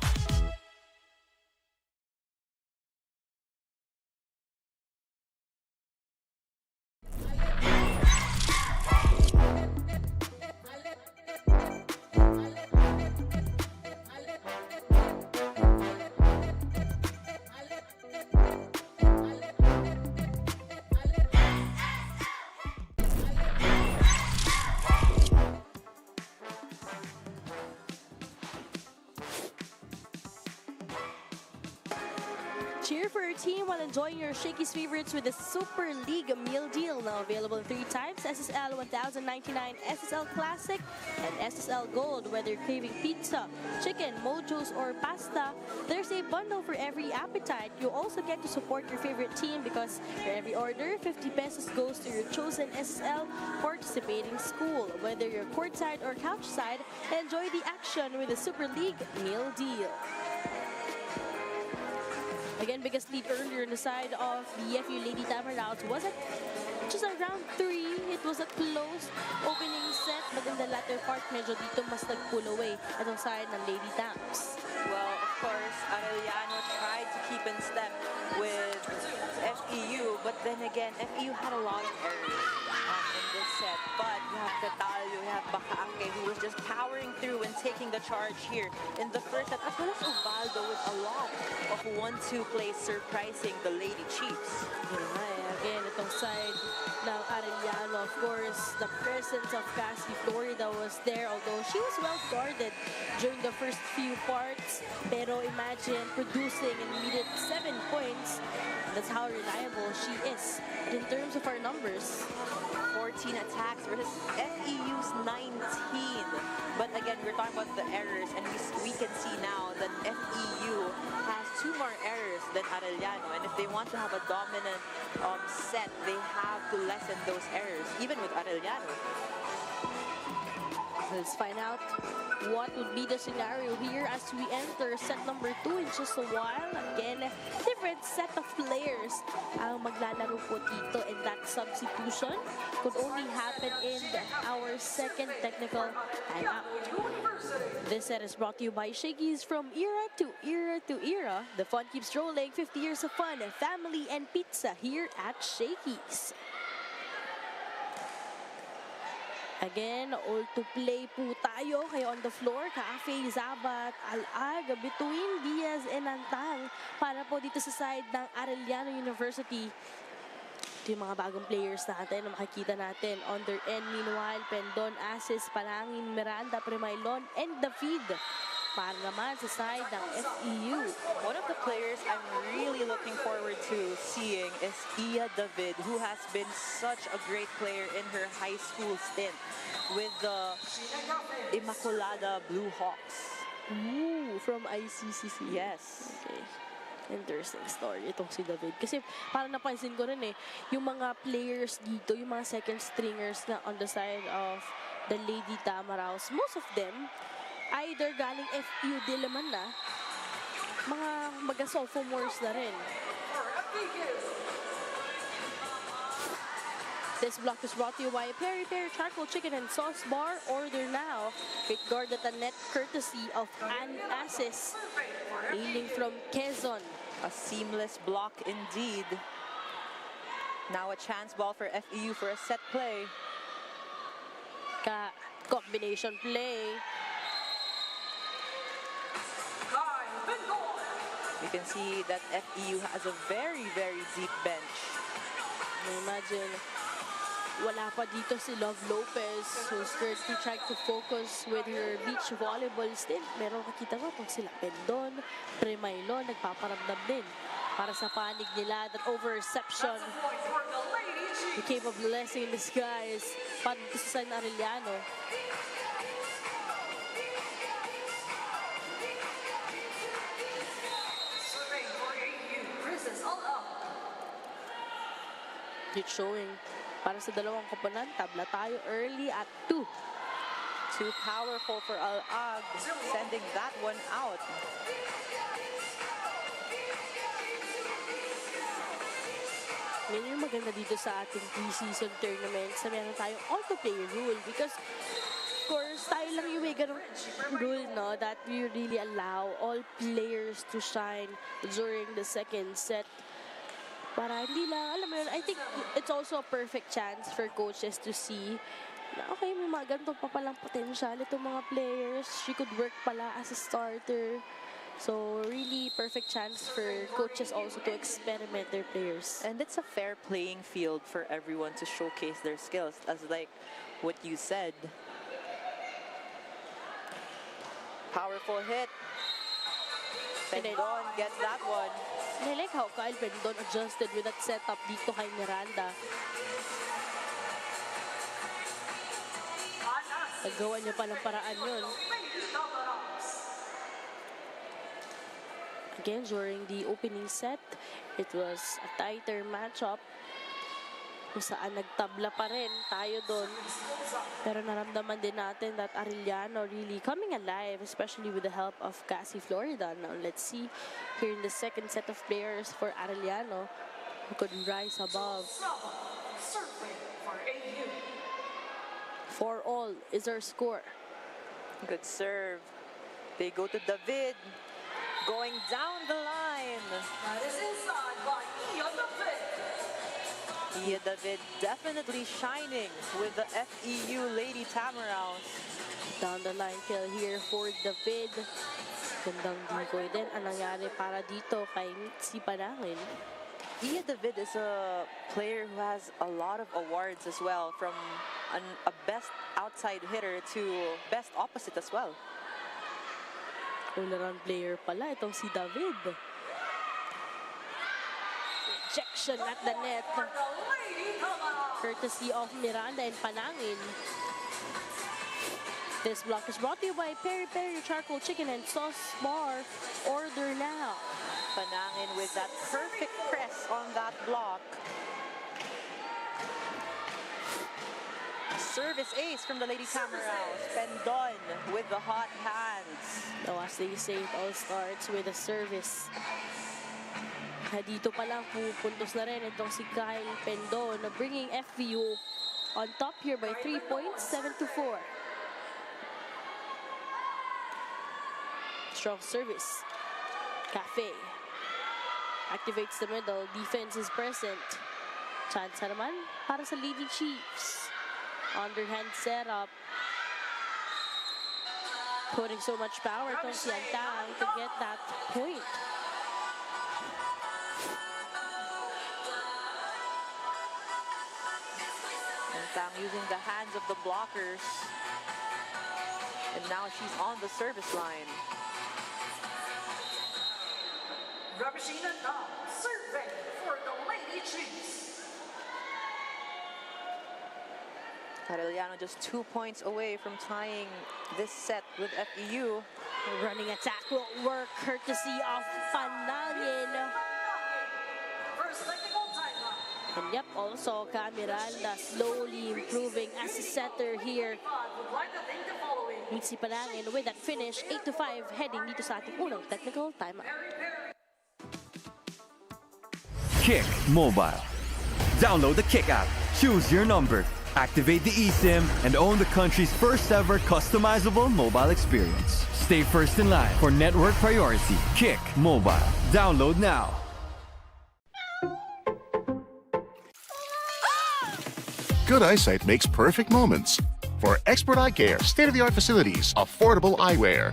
Cheer for your team while enjoying your Shakey's favorites with the Super League meal deal. Now available 3 times: SSL 1099, SSL Classic, and SSL Gold. Whether you're craving pizza, chicken, mojos, or pasta, there's a bundle for every appetite. You also get to support your favorite team because for every order, 50 pesos goes to your chosen SSL participating school. Whether you're courtside or couchside, enjoy the action with the Super League meal deal. Again, biggest lead earlier on the side of the FEU Lady Tamaraos was at just around 3. It was a close opening set, but in the latter part, medyo dito mas nag-pull away atong side ng Lady Tams. Well, of course, Arellano tried to keep in step with FEU, but then again, FEU had a lot of errors in this set. But you have Catalio, you have Bacaque, who was just powering through and taking the charge here in the first set, as well as Ubaldo with a lot of 1-2 plays surprising the Lady Chiefs. Again, itong side ng Arellano, of course, the presence of Cassie Florida was there, although she was well guarded during the first few parts. Pero imagine producing and needed 7 points. That's how reliable she is. In terms of our numbers, 14 attacks versus FEU's 19. But again, we're talking about the errors, and we can see now that FEU has 2 more errors than Arellano, and if they want to have a dominant set, they have to lessen those errors, even with Arellano. Let's find out what would be the scenario here as we enter set number 2 in just a while. Again, different set of players ang maglalaro po dito, and that substitution could only happen in our second technical timeout. This set is brought to you by Shakey's. From era to era to era, the fun keeps rolling. 50 years of fun, family, and pizza here at Shakey's. Again, all to play po tayo. Kaya on the floor, Cafe, Zabat, Al-Ag, between Diaz and Antang para po dito sa side ng Arellano University. Ito yung mga bagong players natin na makikita natin on their end. Meanwhile, Pendon, Asis, Palangin, Miranda, Premailon, and David para naman sa side ng FEU. One of the players I'm really looking forward to seeing is Iya David, who has been such a great player in her high school stint with the Immaculada Blue Hawks. Ooh, from ICCC. Yes. Okay. Interesting story itong si David. Kasi parang napansin ko rin yung mga players dito, yung mga second stringers na on the side of the Lady Tamaraos, most of them either galing FEU Diliman na, mga sophomores na rin. This block is brought to you by Peri Peri Charcoal Chicken and Sauce Bar. Order now. With guard at a net courtesy of Ann Asis, hailing from Quezon. A seamless block indeed. Now a chance ball for FEU for a set play. Combination play. You can see that FEU has a very, very deep bench. Imagine, wala pa dito si Love Lopez, who's currently trying to focus with her beach volleyball stint. Meron kakita ko pag sila Pendon, Premailon, nagpaparamdam din para sa panig nila. That over-reception became a blessing in disguise para dito sa San Arellano. It's showing para sa dalawang koponan, tabla tayo early at 2. Too powerful for Al-Ag, sending that one out. Ngayon yung maganda dito sa ating preseason tournament sa meron tayong auto-play rule because of course, tayo lang yung may ganong rule, no, that we really allow all players to shine during the second set. Para hindi lang, alam mo yun, I think it's also a perfect chance for coaches to see na okay, may mga ganito pa palang potential itong mga players. She could work pala as a starter. So, really perfect chance for coaches also to experiment their players. And it's a fair playing field for everyone to showcase their skills, as like what you said. Powerful hit. Pendon gets that one. I like how Kyle Pendon adjusted with that setup dito kay Miranda. Nagawa niya pa ng paraan yun. Again, during the opening set, it was a tighter matchup kung saan nagtabla pa rin tayo doon. Pero naramdaman din natin that Arellano really coming alive, especially with the help of Cassie Florida. Now, let's see here in the second set of players for Arellano who could rise above. 4-all is our score. Good serve. They go to David. Going down the line. That is inside by Iya David. Iya David definitely shining with the FEU Lady Tamaraws. Down the line kill here for David. Gandang decoy din ang nangyari para dito kay Mitzi Panangin. Iya David is a player who has a lot of awards as well, from a best outside hitter to best opposite as well. All-around player pala itong si David. Rejection at the net. Courtesy of Miranda and Panangin. This block is brought to you by Peri Peri Charcoal Chicken and Sauce Bar. Order now. Panangin with that perfect press on that block. Service ace from the Lady Tamaraws. Pendon with the hot hands. Now, as they say, it all starts with a service. Dito pa lang pupuntos na rin itong si Kyle Pendon, bringing FEU on top here by 3 points, 7-4. Strong service. Cafe activates the middle. Defense is present. Chance naman para sa Lady Chiefs. Underhand setup. Putting so much power to si Antang to get that point. Antang using the hands of the blockers. And now she's on the service line. Representing now, serving for the Lady Chiefs. Arellano just 2 points away from tying this set with FEU. Running attack will work courtesy of Panangin. First technical timeout. And yep, also Miranda slowly improving as a setter here. Would like to thank the following. Mitzi Panangin with that finish, 8-5, heading dito sa ating unang technical timeout. Kick Mobile. Download the Kick app, choose your number, activate the eSIM, and own the country's first ever customizable mobile experience. Stay first in line for network priority. Kick Mobile. Download now. Good eyesight makes perfect moments. For expert eye care, state-of-the-art facilities, affordable eyewear.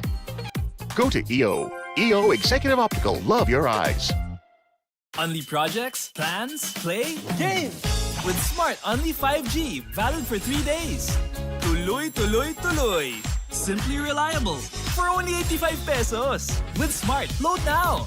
Go to EO. EO Executive Optical. Love your eyes. Only projects, plans, play, game! With Smart Only 5G, valid for 3 days. Tuloy, tuloy, tuloy. Simply reliable. For only 85 pesos. With Smart, load now!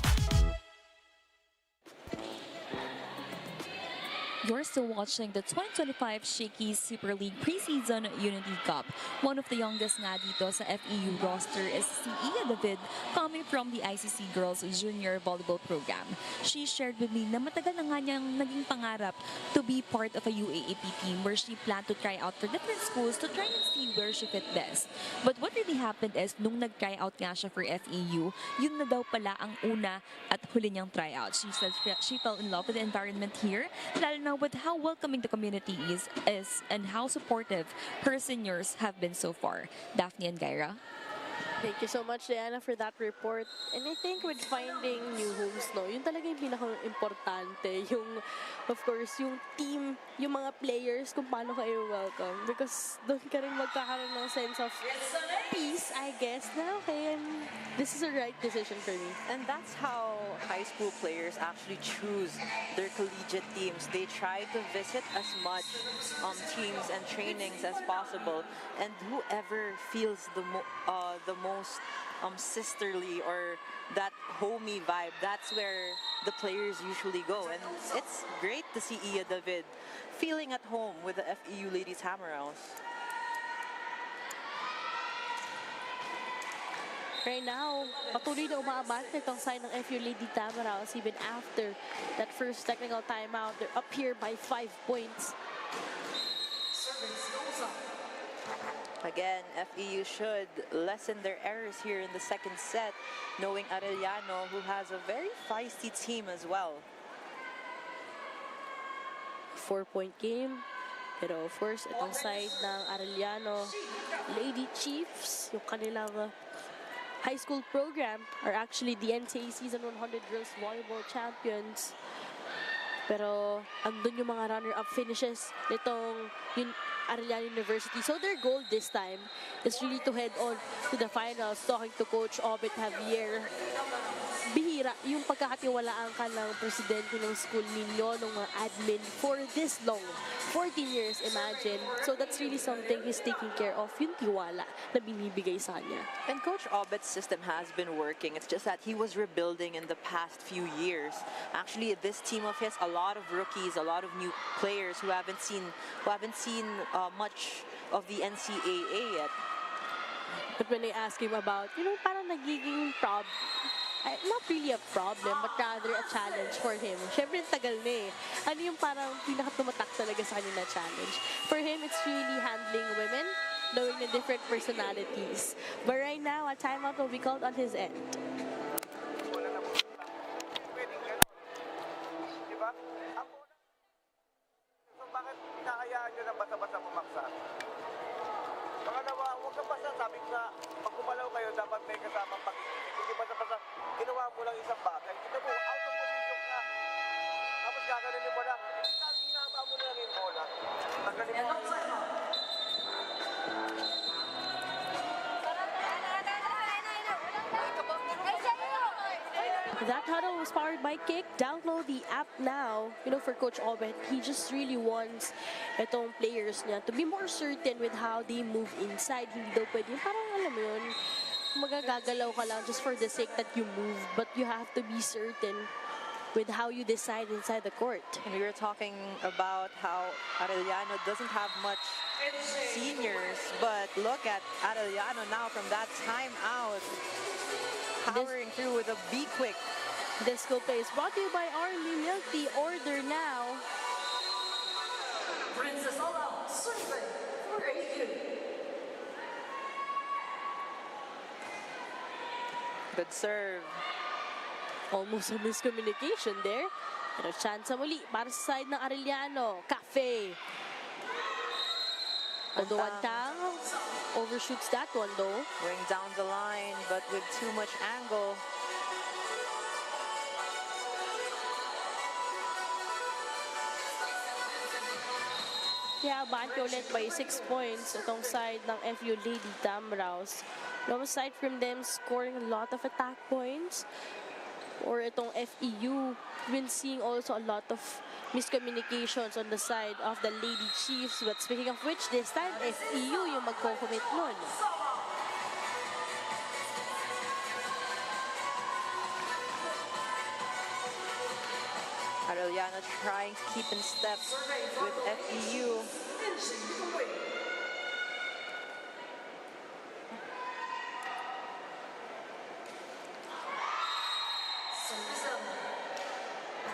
You're still watching the 2025 Shakey Super League Preseason Unity Cup. One of the youngest nga dito sa FEU roster is si Iya David, coming from the ICC Girls Junior Volleyball Program. She shared with me na matagal na nga niyang naging pangarap to be part of a UAAP team where she planned to try out for different schools to try and see where she fit best. But what really happened is, nung nag-try out nga siya for FEU, yun na daw pala ang una at huli niyang tryout. She said she fell in love with the environment here, lalo na with how welcoming the community is and how supportive her seniors have been so far. Daphne and Gaira. Thank you so much, Diana, for that report. And I think with finding new homes, no, yun talaga yung pinaka-importante. Yung, of course, yung team, yung mga players, kung paano kayo welcome. Because doon ka rin magkakaroon ng sense of peace, I guess, na okay, and this is a right decision for me. And that's how high school players actually choose their collegiate teams. They try to visit as much teams and trainings as possible. And whoever feels the most sisterly or that homey vibe, that's where the players usually go. And it's great to see Iya David feeling at home with the FEU Lady Tamaraws. Right now, patuloy na umaabante itong side ng FEU Lady Tamaraws even after that first technical timeout. They're up here by 5 points. Again, FEU should lessen their errors here in the second set, knowing Arellano, who has a very feisty team as well. 4-point game. Pero of course, itong side ng Arellano Lady Chiefs, yung kanilang high school program, are actually the NCAA Season 100 Girls Volleyball Champions. Pero andun yung mga runner-up finishes nitong Arellano University. So their goal this time is really to head on to the finals. Talking to Coach Obet Javier, bihira yung pagkakatiwalaan ka ng presidente ng school ninyo, ng mga admin for this long. 14 years, imagine. So that's really something he's taking care of, yung tiwala na binibigay sa kanya. And Coach Obet's system has been working. It's just that he was rebuilding in the past few years. Actually, this team of his, a lot of rookies, a lot of new players who haven't seen much of the NCAA yet. But when I ask him about, parang nagiging not really a problem, but rather a challenge for him. Siyempre, tagal na eh. Ano yung parang pinakatumatak talaga sa kanya na challenge? For him, it's really handling women, knowing the different personalities. But right now, a timeout will be called on his end. Diba? So bakit hinahayaan nyo na basa-basa pumaksa? Pangalawa, huwag ka basa. Sabi ko nga, pag kumalaw kayo, dapat may kasamang pag-iisip. Hindi basa-basa, ginawa mo lang isang bagay. Kita mo, out of position ka. Tapos gaganunin mo lang. Hindi sabi, hinaba mo na lang yung bola. Tanggalin mo. That huddle was powered by Kick. Download the app now. For Coach Obet, he just really wants itong players niya to be more certain with how they move inside. Hindi daw pwede. Parang alam mo yun, magagagalaw ka lang just for the sake that you move. But you have to be certain with how you decide inside the court. And we were talking about how Arellano doesn't have much seniors, but look at Arellano now from that timeout. Powering through with a Be Quick. Disco Play is brought to you by Army Milk Tea. Order now. Princess all out, serving for FEU. Good serve. Almost a miscommunication there. Pero chance muli para sa side ng Arellano. Cafe. Although Tang overshoots that one though. Going down the line, but with too much angle. Kaya Banco ulit by 6 points itong side ng FEU Lady Tamaraws. No, aside from them scoring a lot of attack points, or itong FEU, we've been seeing also a lot of miscommunications on the side of the Lady Chiefs. But speaking of which, this time FEU yung magko-commit nun. Arellano trying to keep in step with FEU.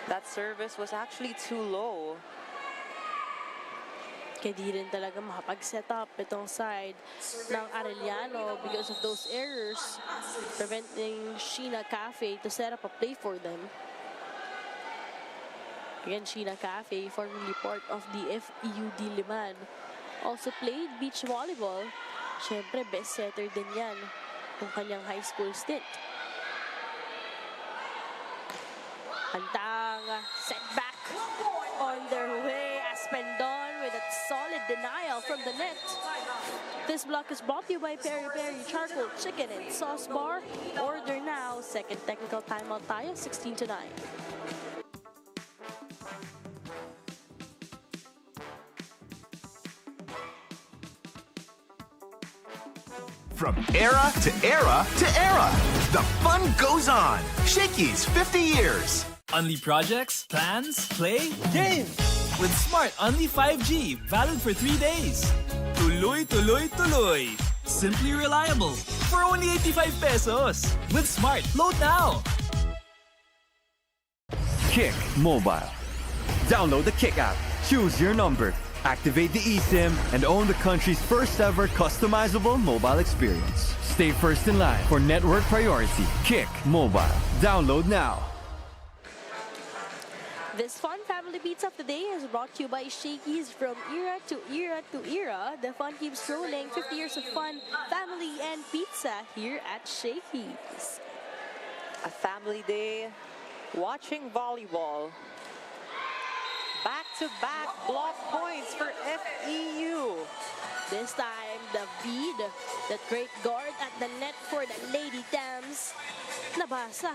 That service was actually too low. Kaya di rin talaga makapag-set up itong side ng Arellano because of those errors, preventing Sheena Cafe to set up a play for them. Again, Sheena Cafe, formerly part of the FEU Diliman, also played beach volleyball. Siyempre, best setter din yan kung kanyang high school stint. Hantang setback on their way. Aspendon with a solid denial from the net. This block is brought to you by Peri Peri Charcoal Chicken and Sauce Bar. Order now. Second technical timeout tayo, 16-9. From era to era to era, the fun goes on. Shakey's 50 years. Only projects, plans, play, game! With Smart Only 5G, valid for 3 days. Tuloy, tuloy, tuloy. Simply reliable. For only 85 pesos. With Smart, load now. Kick Mobile. Download the Kick app. Choose your number. Activate the eSIM and own the country's first ever customizable mobile experience. Stay first in line for network priority. Kick Mobile. Download now. This fun family pizza of the day is brought to you by Shakey's. From era to era to era, the fun keeps rolling. 50 years of fun, family, and pizza here at Shakey's. A family day, watching volleyball. back-to-back block points for FEU. This time, David, that great guard at the net for the Lady Tams. Nabasa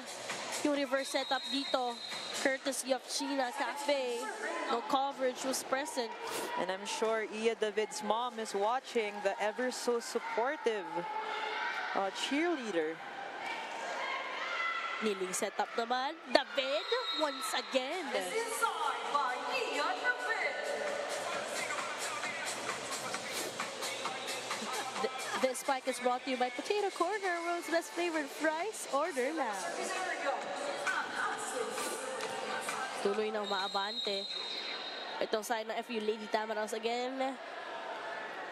yung reverse setup dito, courtesy of Sheena Cafe. No coverage was present. And I'm sure Iya David's mom is watching, the ever so supportive cheerleader. Kneeling setup naman, David once again. Is inside by Iya David. This spike is brought to you by Potato Corner, world's best flavored fries. Order now. Tuloy na umaabante. Itong side ng FEU Lady Tamaraws again.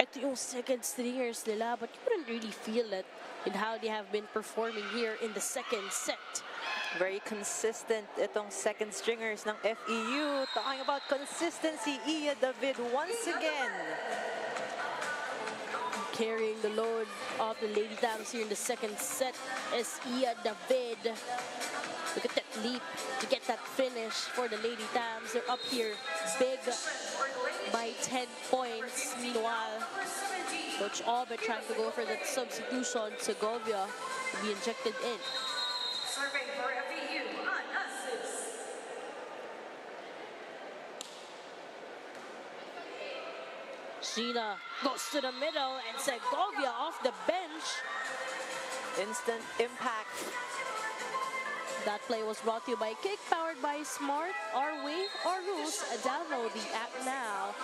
Ito yung second stringers nila, but you wouldn't really feel it in how they have been performing here in the second set. Very consistent itong second stringers ng FEU. Talking about consistency, Iya David once again carrying the load of the Lady Tams here in the second set is Iya David. Look at that leap to get that finish for the Lady Tams. They're up here big by 10 points. Meanwhile, Coach Albert trying to go for that substitution. Segovia to be injected in. Serving for FEU, an assist. Sheena goes to the middle and Segovia off the bench. Instant impact. That play was brought to you by Kick, powered by Smart, Our Way, Our Rules. Download the app now.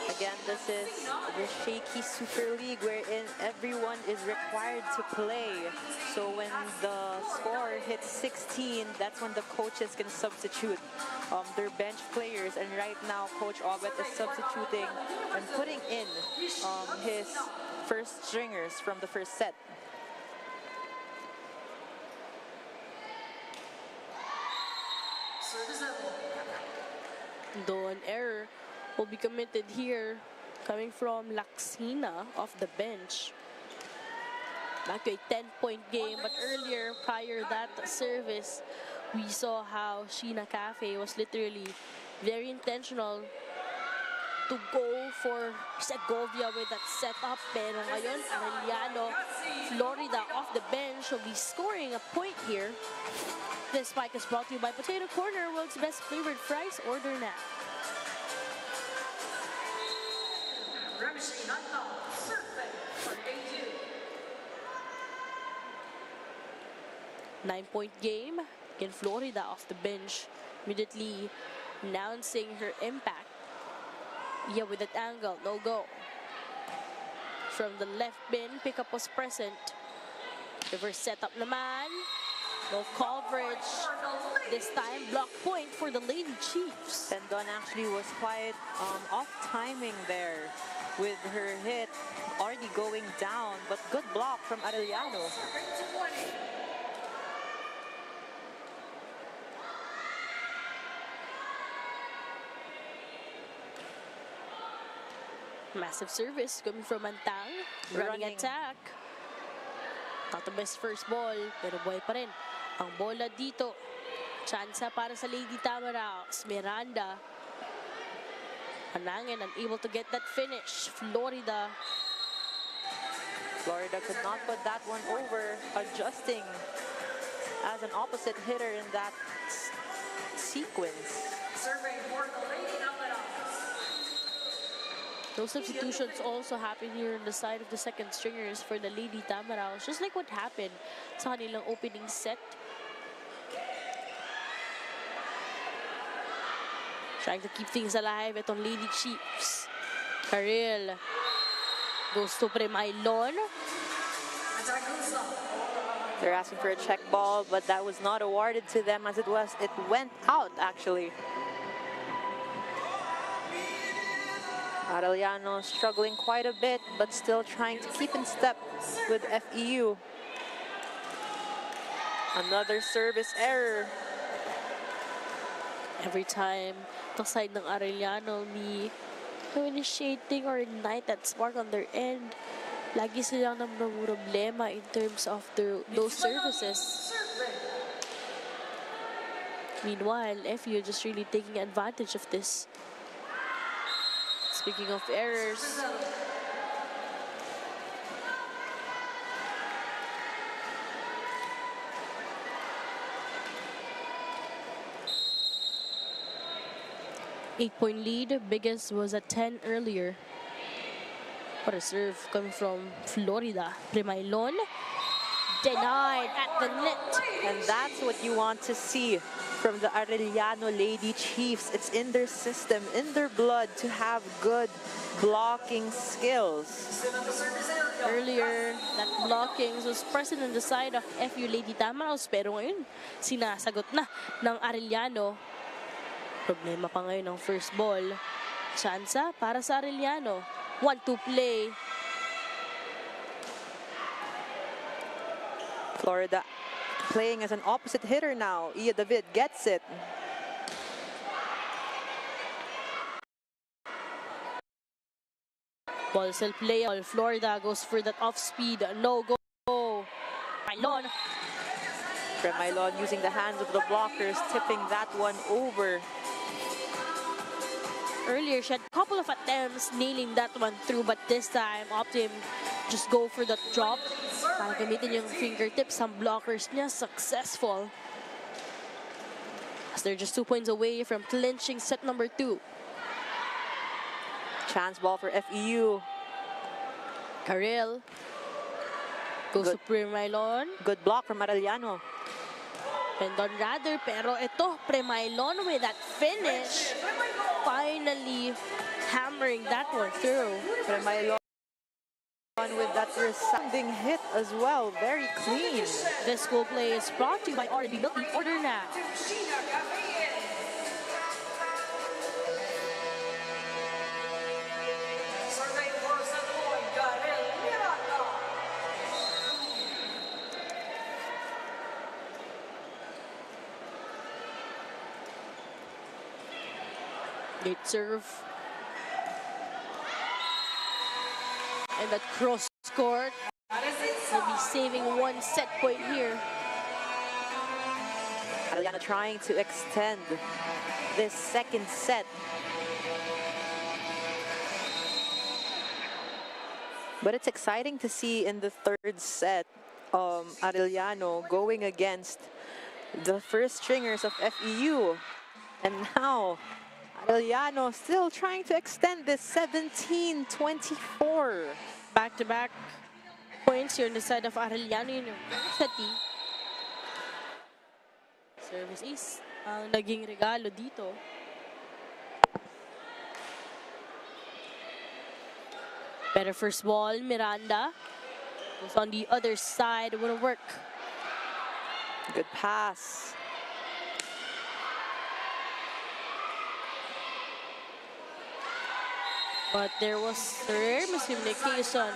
Again, this is the Shakey Super League wherein everyone is required to play. So when the score hits 16, that's when the coaches can substitute their bench players. And right now, Coach Albert is substituting and putting in his first stringers from the first set. Though an error will be committed here, coming from Laxina off the bench. Back to a 10-point game, but earlier, prior that service, we saw how Sheena Cafe was literally very intentional to go for Segovia with that setup. Pero ngayon, Arellano, Florida off the bench will be scoring a point here. This spike is brought to you by Potato Corner, world's best flavored fries. Order now. Remishing on top, surfing for FEU. 9-point game. Again, Florida off the bench, immediately announcing her impact. Yeah, with that angle, no go. From the left bin, pickup was present. Reverse setup naman. No coverage. This time, block point for the Lady Chiefs. Tendon actually was quite off timing there with her hit already going down, but good block from Arellano. Massive service coming from Antang. Running attack. Not the best first ball, pero buhay pa rin ang bola dito. Chance para sa Lady Tamaraws. Miranda. Anangin unable to get that finish. Florida could not put that one over, adjusting as an opposite hitter in that sequence. Serving for the Lady Tamaraws. Those substitutions also happen here on the side of the second stringers for the Lady Tamaraws, just like what happened sa kanilang opening set. Trying to keep things alive itong Lady Chiefs. Karel goes to Premailon. They're asking for a check ball, but that was not awarded to them as it went out actually. Arellano struggling quite a bit, but still trying to keep in step with FEU. Another service error. Every time the side ng Arellano ni initiating or ignite that spark on their end, lagi silang problema in terms of those services. Meanwhile, FEU just really taking advantage of this. Speaking of errors, eight-point lead. Biggest was at 10 earlier. What a serve coming from Florida. Premailon denied at the net. And that's what you want to see from the Arellano Lady Chiefs. It's in their system, in their blood to have good blocking skills. Earlier, that blocking was present on the side of FEU Lady Tamaraos, pero ngayon, sinasagot na ng Arellano. Problema pa ngayon ng first ball. Tsansa para sa Arellano. 1-2 play. Florida playing as an opposite hitter now. Iya David gets it. Ball still play. Florida goes for that off-speed. No go. Mailon. Premailon using the hands of the blockers, tipping that one over. Earlier, she had a couple of attempts nailing that one through, but this time, opted him just go for the drop. Para gamitin yung fingertips, some blockers niya, successful. As they're just 2 points away from clinching set number 2. Chance ball for FEU. Karel goes to Premailon. Good block from Arellano. Pendon rather, pero ito, Premailon with that finish. Finally hammering that one through. Premailon with that resounding hit as well. Very clean. This school play is brought to you by already built the order now. Great serve. And that cross court will be saving one set point here. Arellano trying to extend this second set. But it's exciting to see in the third set, Arellano going against the first stringers of FEU. And now, Arellano still trying to extend this 17-24. Back-to-back points here on the side of Arellano University. Service is ang naging regalo dito. Better first ball, Miranda. Goes on the other side, wouldn't work. Good pass. But there was rare miscommunication.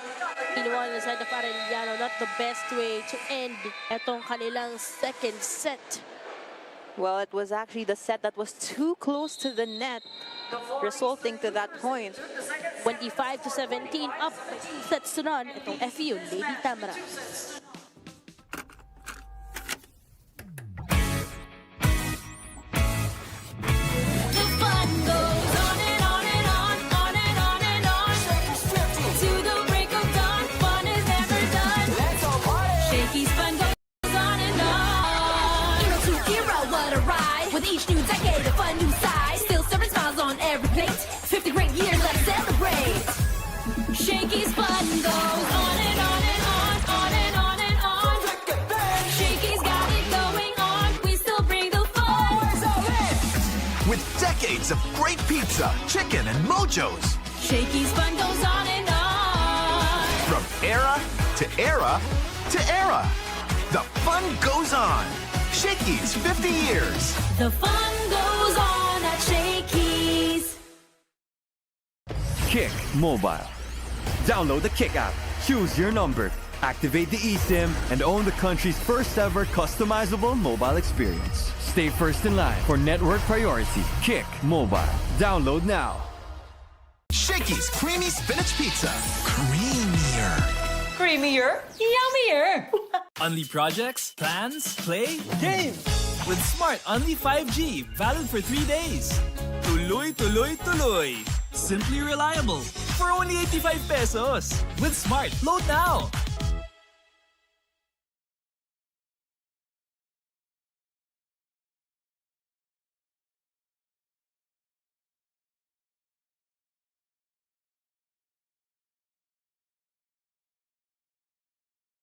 Kinuha na side of Arellano, not the best way to end etong kanilang second set. Well, it was actually the set that was too close to the net, resulting to that point. 25-17 up, sets to none, itong FEU Lady Tamaraos. With each new decade, a fun new size. Still serving smiles on every plate. 50 great years, let's celebrate. Shakey's fun goes on and on and on, on and on and on. Shakey's got it going on. We still bring the fun. With decades of great pizza, chicken, and mojos. Shakey's fun goes on and on. From era to era to era. The fun goes on. Shakey's 50 years. The fun goes on at Shakey's. Kick Mobile. Download the Kick app, choose your number, activate the eSIM, and own the country's first ever customizable mobile experience. Stay first in line for network priority. Kick Mobile. Download now. Shakey's Creamy Spinach Pizza. Creamier. Creamier, yummier. Only projects, plans, play, game! With Smart Only 5G, valid for 3 days. Tuloy, tuloy, tuloy. Simply reliable for only 85 pesos. With Smart, load now.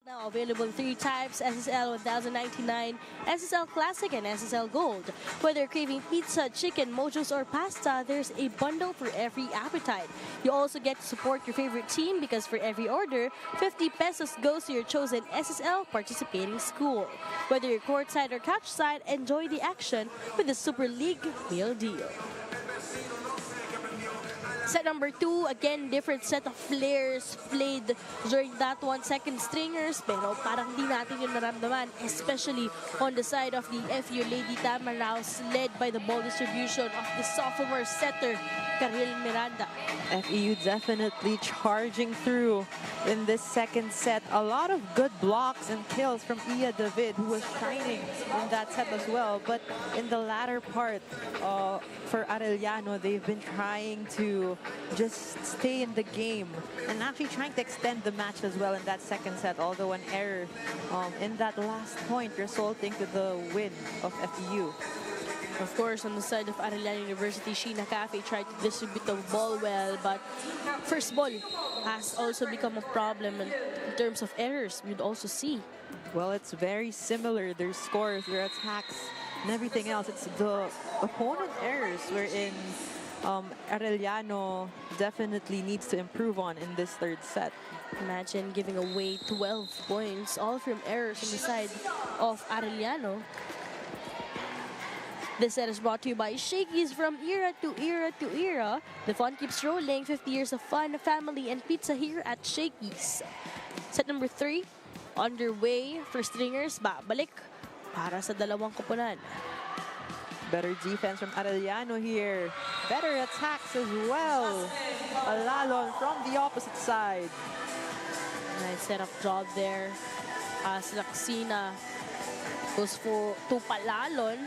Now available 3 types: SSL 1099, SSL Classic, and SSL Gold. Whether craving pizza, chicken, mojos, or pasta, there's a bundle for every appetite. You also get to support your favorite team because for every order, 50 pesos goes to your chosen SSL participating school. Whether you're courtside or couch side, enjoy the action with the Super League meal deal. Set number 2, again, different set of players played during that one. Second stringers, pero parang di natin yung naramdaman, especially on the side of the FEU Lady Tamaraos, led by the ball distribution of the sophomore setter, Karil Miranda. FEU definitely charging through in this second set. A lot of good blocks and kills from Iya David, who was shining in that set as well. But in the latter part, for Arellano, they've been trying to just stay in the game and actually trying to extend the match as well in that second set, although an error in that last point resulting to the win of FEU. Of course, on the side of Arellano University, Sheena Cafe tried to distribute the ball well, but first ball has also become a problem in terms of errors. We'd also see. Well, it's very similar. Their scores, their attacks, and everything else. It's the opponent errors wherein Arellano definitely needs to improve on in this third set. Imagine giving away 12 points, all from errors on the side of Arellano. This set is brought to you by Shakey's. From era to era to era, the fun keeps rolling. 50 years of fun, family, and pizza here at Shakey's. Set number 3, underway for stringers. Babalik para sa dalawang koponan. Better defense from Arellano here. Better attacks as well. Alalon from the opposite side. Nice setup job there. As Laksina goes for to Palalon.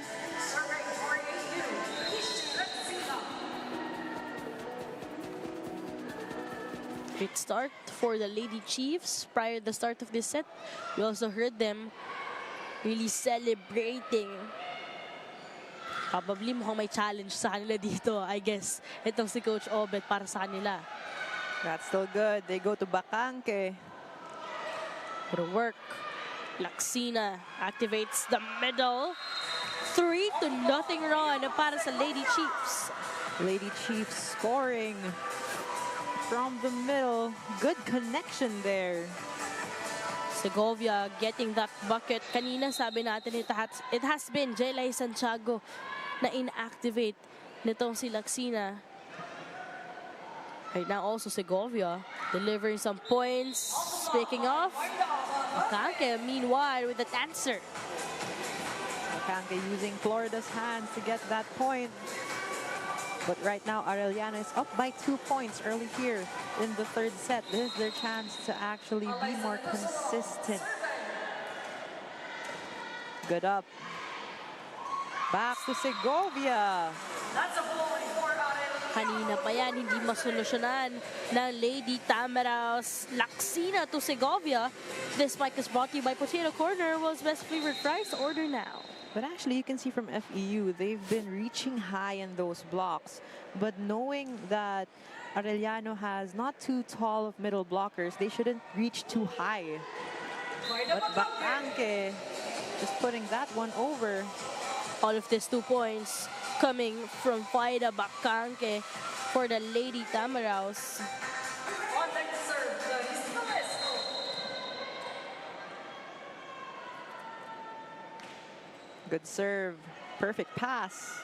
Great start for the Lady Chiefs. Prior to the start of this set, we also heard them really celebrating. Probably mukhang may challenge sa kanila dito, I guess. Itong si Coach Obet para sa kanila. That's still good. They go to Bacangke. Good work. Laksina activates the middle. 3-0 run para sa Lady Chiefs. Lady Chiefs scoring from the middle. Good connection there. Segovia getting that bucket. Kanina sabi natin it has been Jelay Santiago na inactivate nitong si Laksina. Right now also Segovia delivering some points. Speaking of, Bacangke meanwhile with that answer. Bacangke using Florida's hands to get that point. But right now, Arellano is up by 2 points early here in the third set. This is their chance to actually be more consistent. Good up. Back to Segovia. Kanina pa yan, hindi masolusyonan ng Lady Tamaraos. Laksina to Segovia. This mic is brought to you by Potato Corner, world's best flavored fries. Order now. But actually, you can see from FEU, they've been reaching high in those blocks. But knowing that Arellano has not too tall of middle blockers, they shouldn't reach too high. But Bacangke just putting that one over. All of these 2 points coming from Faida Bacangke for the Lady Tamaraos. Good serve. Perfect pass.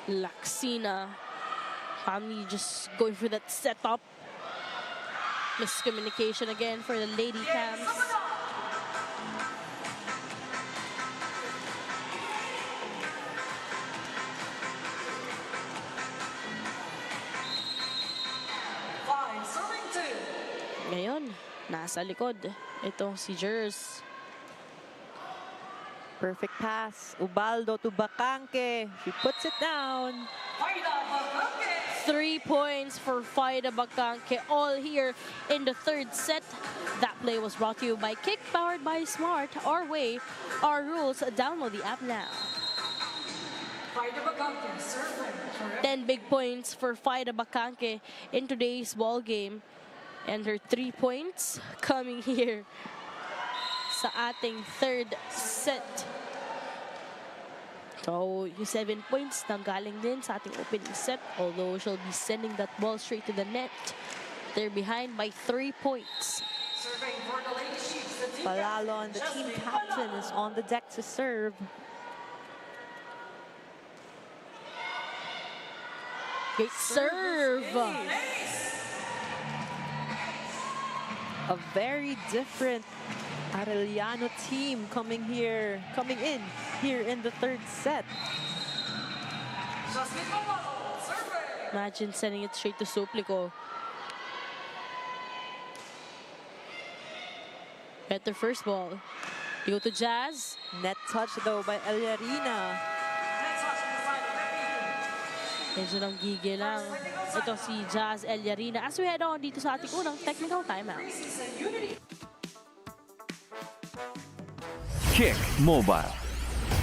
Laksina. Family just going for that setup. Miscommunication again for the Lady Cams. Ngayon, nasa likod. Itong si Jers. Perfect pass. Ubaldo to Bacangke. She puts it down. 3 points for Faida Bacanque, all here in the third set. That play was brought to you by Kick, powered by Smart. Our way, our rules. Download the app now. 10 big points for Faida Bacanque in today's ball game. And her 3 points coming here sa ating third set. So, yung 7 points nanggaling din sa ating opening set. Although she'll be sending that ball straight to the net. They're behind by 3 points. Palalon, the team captain, is on the deck to serve. Great serve. A very different Arellano team coming in here in the third set. Imagine sending it straight to Suplico. Better first ball. They go to Jazz. Net touch though by Eliarina. Medyo nang gigil lang ito si Jazz Eliarina as we head on dito sa ating unang technical timeout. Kick Mobile.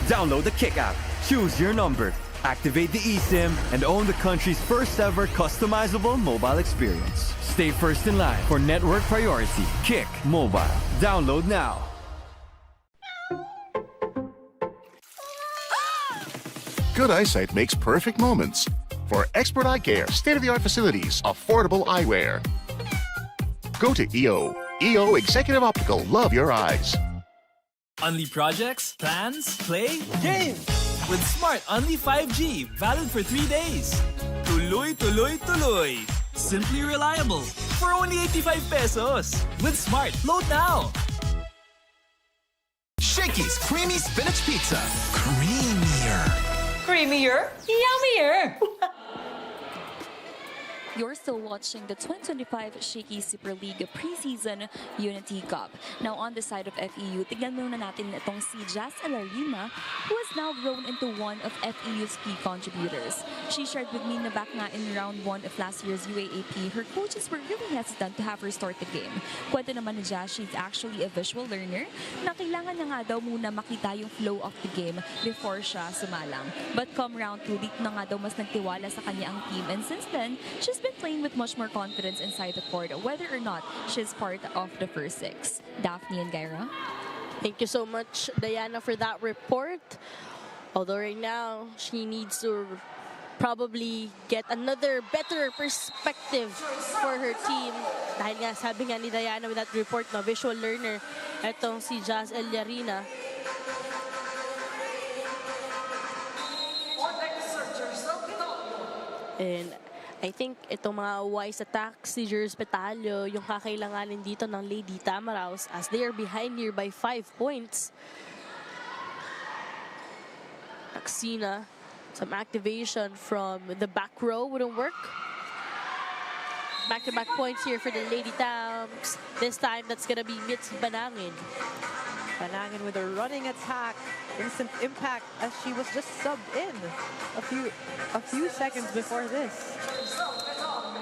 Download the Kick app, choose your number, activate the eSIM, and own the country's first ever customizable mobile experience. Stay first in line for network priority. Kick Mobile. Download now. Good eyesight makes perfect moments. For expert eye care, state-of-the-art facilities, affordable eyewear. Go to EO. EO Executive Optical. Love your eyes. Only projects, plans, play, game! With Smart Only 5G, valid for 3 days. Tuloy, tuloy, tuloy. Simply reliable. For only 85 pesos. With Smart, load now. Shakey's Creamy Spinach Pizza. Creamier. Creamier? Yummier! You're still watching the 2025 Shakey Super League Preseason Unity Cup. Now on the side of FEU, tignan muna natin itong si Jazz Alarima, who has now grown into one of FEU's key contributors. She shared with me na back nga in round 1 of last year's UAAP, her coaches were really hesitant to have her start the game. Kwento naman ni Jazz, she's actually a visual learner, na kailangan niya nga daw muna makita yung flow of the game before siya sumalang. But come round 2, dito na nga daw mas nagtiwala sa kanya ang team, and since then, she's been playing with much more confidence inside the court, whether or not she's part of the first 6. Daphne and Gyra? Thank you so much, Diana, for that report. Although right now, she needs to probably get another better perspective for her team. Dahil nga, sabi nga ni Diana with that report, no, visual learner, etong si Jazz Eliarina. And I think itong mga wise attacks si Jers Petalio yung kakailanganin dito ng Lady Tamaraos as they are behind here by 5 points. Aksina, some activation from the back row wouldn't work. Back-to-back points here for the Lady Tams. This time that's gonna be Mitzi Banangin. Banangin with a running attack. Instant impact as she was just subbed in a few seconds before this.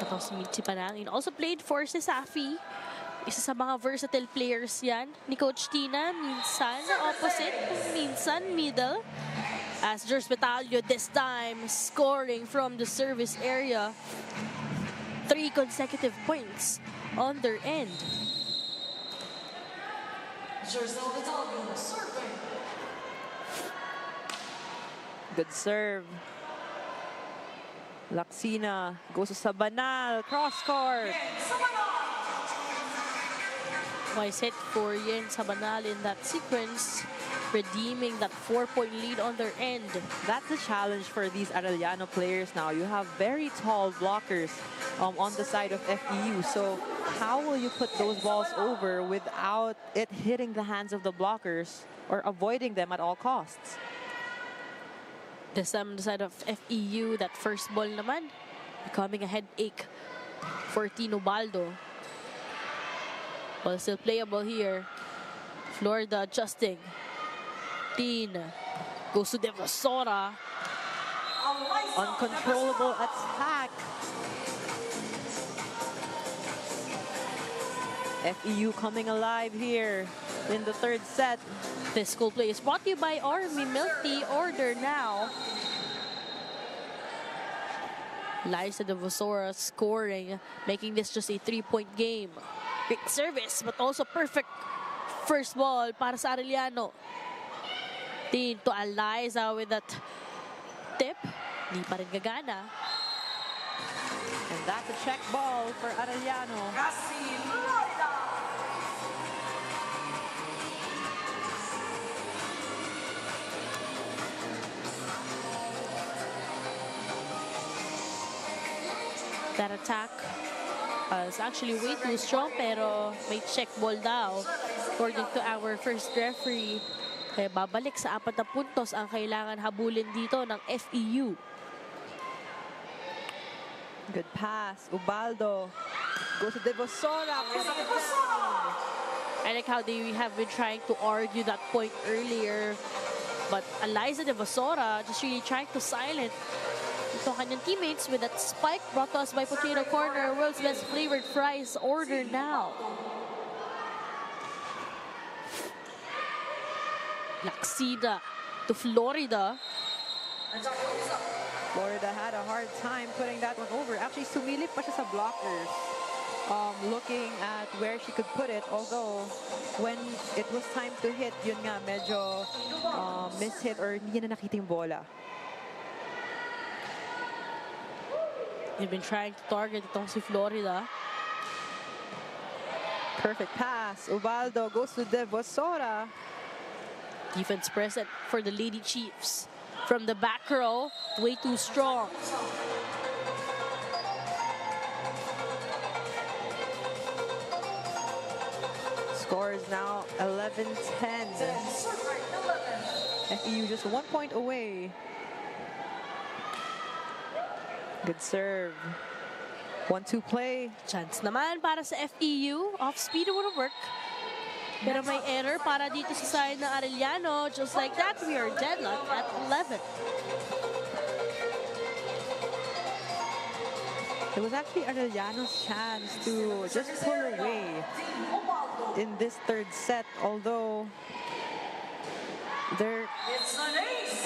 Ito si Mitzi Panangin. Also played for si Safi. Isa sa mga versatile players yan ni Coach Tina. Minsan opposite, minsan middle. As Jers Petalio this time scoring from the service area. 3 consecutive points on their end. Good serve. Laksina goes to Sabanal, cross court. Nice hit for Yen Sabanal in that sequence, redeeming that 4-point lead on their end. That's a challenge for these Arellano players now. You have very tall blockers on the side of FEU. So how will you put those balls over without it hitting the hands of the blockers or avoiding them at all costs? This time on the side of FEU, that first ball naman, becoming a headache for Tino Baldo. Well, still playable here. Florida adjusting. Teen goes to Devasora. Uncontrollable attack FEU coming alive here in the third set. This school play is brought to you by Army Milk Tea. Order now. Liza de Vosora scoring, making this just a 3-point game. Great service, but also perfect first ball para sa Arellano. Tin to Eliza with that tip. Di pa rin gagana. And that's a check ball for Arellano. That attack is actually way too strong, pero may check ball daw. According to our first referee, kaya babalik sa 4 na puntos ang kailangan habulin dito ng FEU. Good pass. Ubaldo goes to De Vosora. I like how they have been trying to argue that point earlier. But Eliza de Vosora just really trying to silence ito kanyang teammates with that spike brought to us by Potato Corner. World's best flavored fries. Order now. Laxida to Florida. Florida had a hard time putting that one over. Actually, sumilip pa siya sa blockers. Looking at where she could put it. Although, when it was time to hit, yun nga, medyo miss-hit or hindi na nakita yung bola. They've been trying to target itong si Florida. Perfect pass. Ubaldo goes to De Vosora. Defense present for the Lady Chiefs. From the back row, way too strong. Score is now 11-10. FEU just 1 point away. Good serve. 1-2 play. Chance naman para sa FEU. Off speed would work. Pero may error para dito sa side ng Arellano. Just like that, we are deadlocked at 11. It was actually Arellano's chance to just pull away in this third set. Although their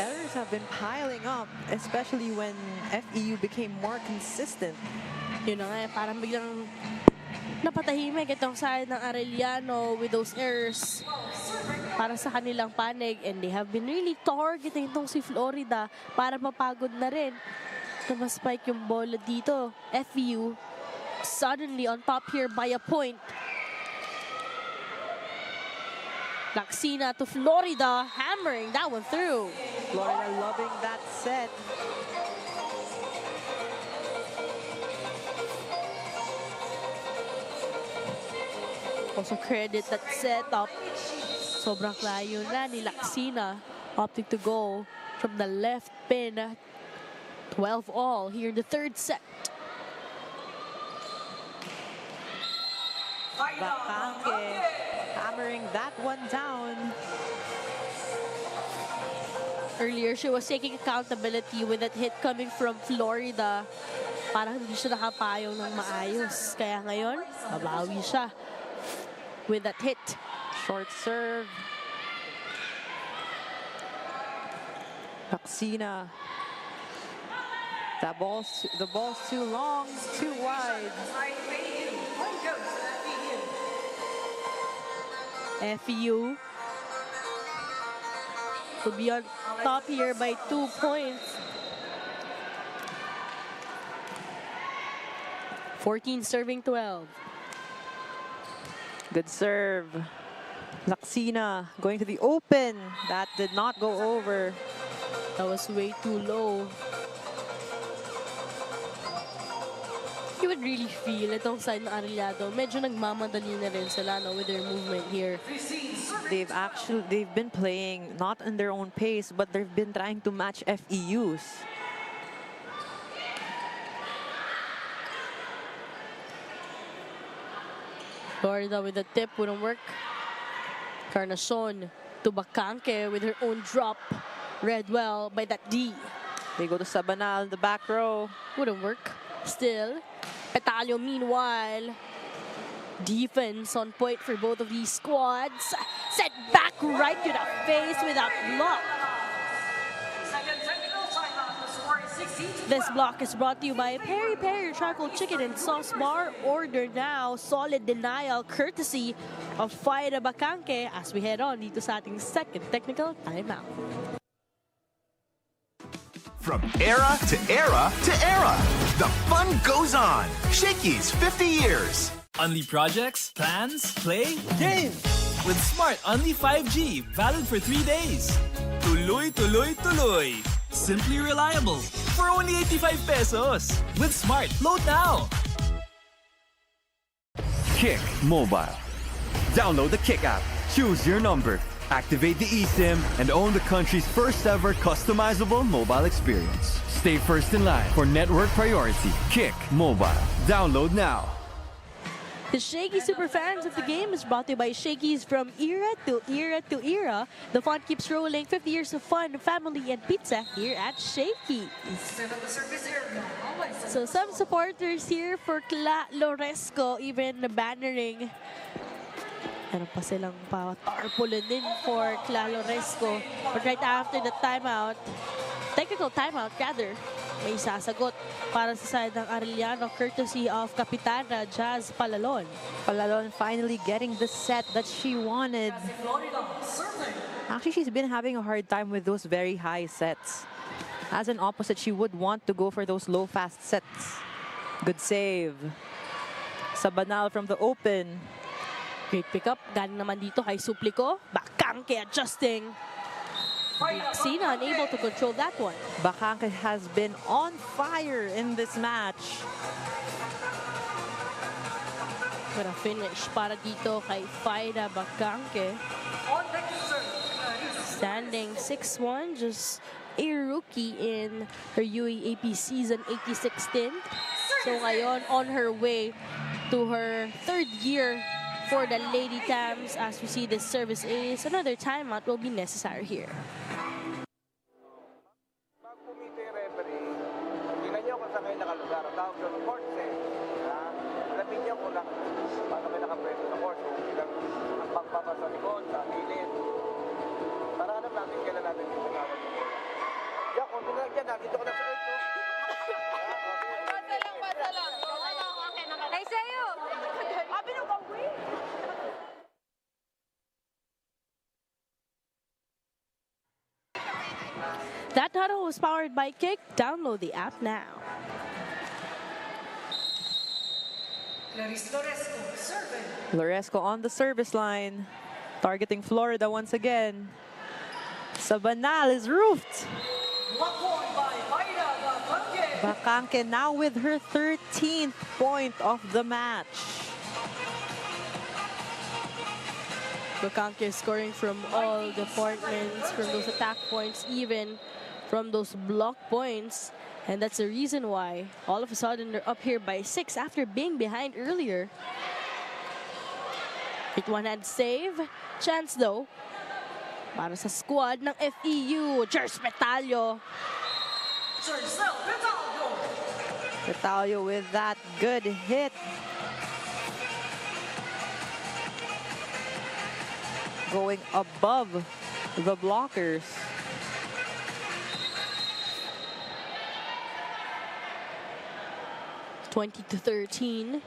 errors have been piling up, especially when FEU became more consistent. Yun na nga, parang biglang napatahimik itong side ng Arellano with those errors para sa kanilang panig, and they have been really targeting itong si Florida para mapagod na rin. Tumaspike yung bola dito. FEU suddenly on top here by a point. Laxina to Florida, hammering that one through. Florida loving that set. Also credit that setup. Sobrang layo na ni Laxina, opting to go from the left pin. 12 all here in the third set. Bakanke hammering that one down. Earlier, she was taking accountability with that hit coming from Florida. Parang hindi siya nakapayong ng maayos. Kaya ngayon, babawi siya with that hit. Short serve. Laxina. The ball's too long, too wide. FEU will be on top here by 2 points. 14 serving 12. Good serve. Laxina going to the open. That did not go over. That was way too low. You would really feel itong side ng Arellano. Medyo nagmamadali na rin sila with their movement here. They've been playing not in their own pace, but they've been trying to match FEU's. Florida with the tip wouldn't work. Carnacion to Bakanke with her own drop. Read well by that D. They go to Sabanal in the back row. Wouldn't work. Still, Petalio meanwhile Defense on point for both of these squads. Set back right to the face with a block. This block is brought to you by Peri Peri Charcoal Chicken and Sauce Bar. Order now. Solid denial courtesy of Faida Bacanque as we head on dito sa ating second technical timeout. From era to era to era, the fun goes on. Shakey's 50 years. Only projects, plans, play, game. With Smart Only 5G, valid for 3 days. Tuloy, tuloy, tuloy. Simply reliable. For only 85 pesos. With Smart, load now. Kick Mobile. Download the Kick app. Choose your number. Activate the eSIM and own the country's first ever customizable mobile experience. Stay first in line for network priority. Kick Mobile. Download now. The Shakey Superfans of the game is brought to you by Shakey's. From era to era to era, the fun keeps rolling. 50 years of fun, family, and pizza here at Shakey's. So some supporters here for Cla Loresco, even bannering. Ano pa silang tarpaulin din for Cla Loresco. But right after the timeout, technical timeout rather, may sasagot para sa side ng Arellano courtesy of Kapitana Jazz Palalon. Palalon finally getting the set that she wanted. Actually, she's been having a hard time with those very high sets. As an opposite, she would want to go for those low fast sets. Good save. Sabanal from the open. Great pickup. Galing naman dito kay Suplico. Bacanque adjusting. Laxina unable to control that one. Bacanque has been on fire in this match. But a finish para dito kay Faida Bacanque. Standing 6'1", just a rookie in her UAAP season 86 stint. So ngayon, on her way to her third year for the Lady Tams. As we see this service ace, another timeout will be necessary here. Pag pumito yung referee, tingnan nyo kung saan kayo nakalugar. Tawag doon, court save. Alamin nyo kung paano kayo nakapwesto sa court. Kung ilang ang pagbaba sa likod, sa gilid. Para alam natin kailan natin yung pagkawag. Yan, kung tingnan dyan, dito ka na sa earth. Basta lang. Hey, sa'yo! Abi na ba, That huddle was powered by Kick. Download the app now. Loresco on the service line. Targeting Florida once again. Sabanal is roofed. Bacanque now with her 13th point of the match. Bacanque scoring from all departments, from those attack points, even from those block points. And that's the reason why all of a sudden they're up here by 6 after being behind earlier. Hit one-hand save. Chance though para sa squad ng FEU. Jers Petalio. Petalio with that good hit. Going above the blockers. (20-13).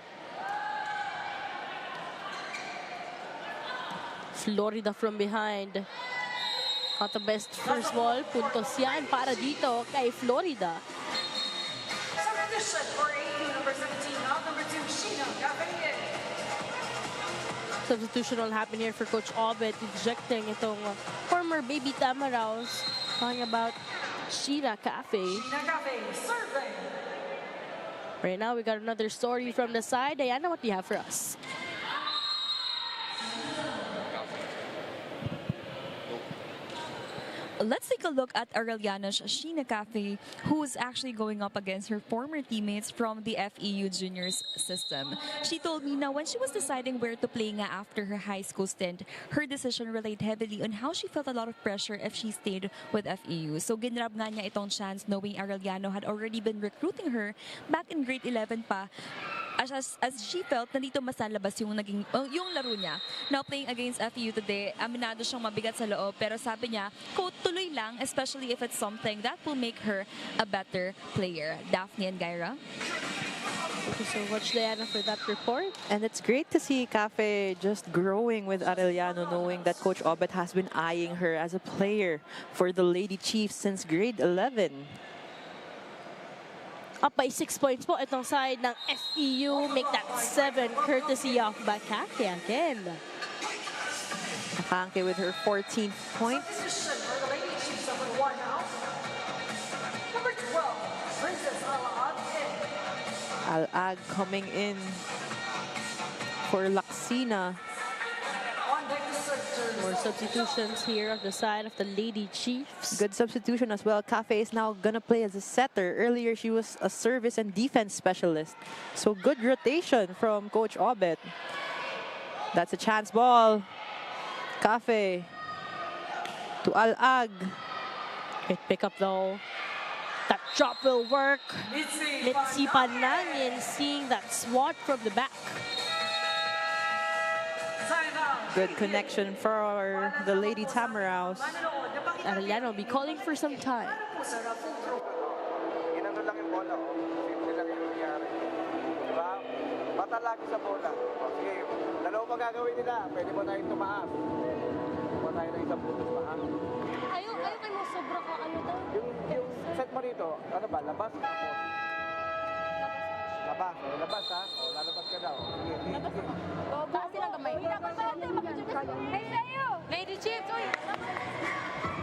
Florida from behind. Not the best first ball. Puntos yan para dito kay Florida. Substitution for AU number 17, number 2, Sheena Gabriel. Substitution will happen here for Coach Obet, ejecting itong former baby Tamaraws. Talking about Sheena Cafe. Sheena Cafe, serving. Right now, we got another story from the side. Diana, what do you have for us? Let's take a look at Arellano's Sheena Cafe, who is actually going up against her former teammates from the FEU Juniors system. She told me now when she was deciding where to play nga after her high school stint, her decision relied heavily on how she felt a lot of pressure if she stayed with FEU. So ginrab nga niya itong chance knowing Arellano had already been recruiting her back in grade 11 pa as she felt, nandito mas nalabas yung yung laro niya. Now playing against FEU today, aminado siyang mabigat sa loob, pero sabi niya, quote, tuloy lang, especially if it's something that will make her a better player. Daphne and Gyra. Thank you so much, Diana, for that report. And it's great to see Cafe just growing with Arellano, knowing that Coach Obet has been eyeing her as a player for the Lady Chiefs since grade 11. Up by 6 points po itong side ng FEU. Make that 7 courtesy of Bakake again. Bakake with her 14th point. Number 12, Princess Al-Ag coming in for Laksina. More substitutions here on the side of the Lady Chiefs. Good substitution as well. Cafe is now gonna play as a setter. Earlier she was a service and defense specialist. So good rotation from Coach Obet. That's a chance ball. Cafe to Al-Ag. Great pick up though. That drop will work. Mitzi Panangin seeing that swat from the back. Good connection for the Lady Tamaraws. Arellano will be calling for some time. Ginano lang yung bola, oh. Simple lang yung nangyari. Diba? Bata lagi sa bola. O, sige, dalawa pa gagawin nila. Pwede mo tayong tumaas. Pwede tayo ng isang putos pa, ha? Ayaw kayo mo sobra ka ano daw. Yung set mo rito, ano ba? Labas? Tapos? Labas. O, labas, ha? O, lalabas ka daw. Sige, sige, sige. Taas silang kamay. Hey, sa'yo! Lady Chiefs!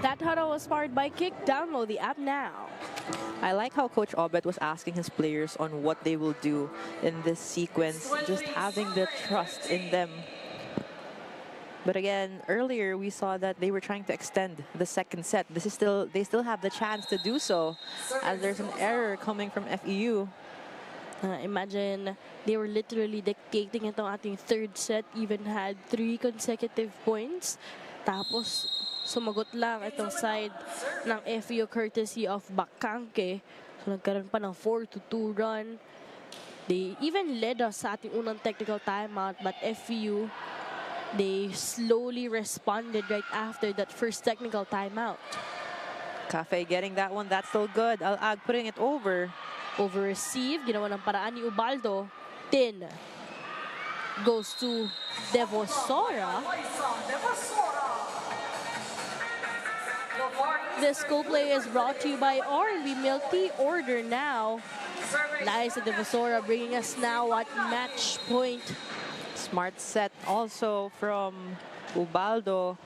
That huddle was powered by Kick. Download the app now. I like how Coach Obet was asking his players on what they will do in this sequence, just having the trust in them. But again, earlier we saw that they were trying to extend the second set. They still have the chance to do so, as there's an error coming from FEU. Imagine they were literally dictating itong ating third set, even had 3 consecutive points. Tapos sumagot lang itong side ng FEU courtesy of Bakangke. So nagkaroon pa ng 4-2 run. They even led us sa ating unang technical timeout, but FEU, they slowly responded right after that first technical timeout. Cafe getting that one, that's still good. Al-Ag putting it over. Over-receive, ginawa ng paraan ni Ubaldo. 10 goes to Devosora. This school play is brought to you by R&B Milk Tea. Order now. Liza Devosora bringing us now at match point. Smart set also from Ubaldo.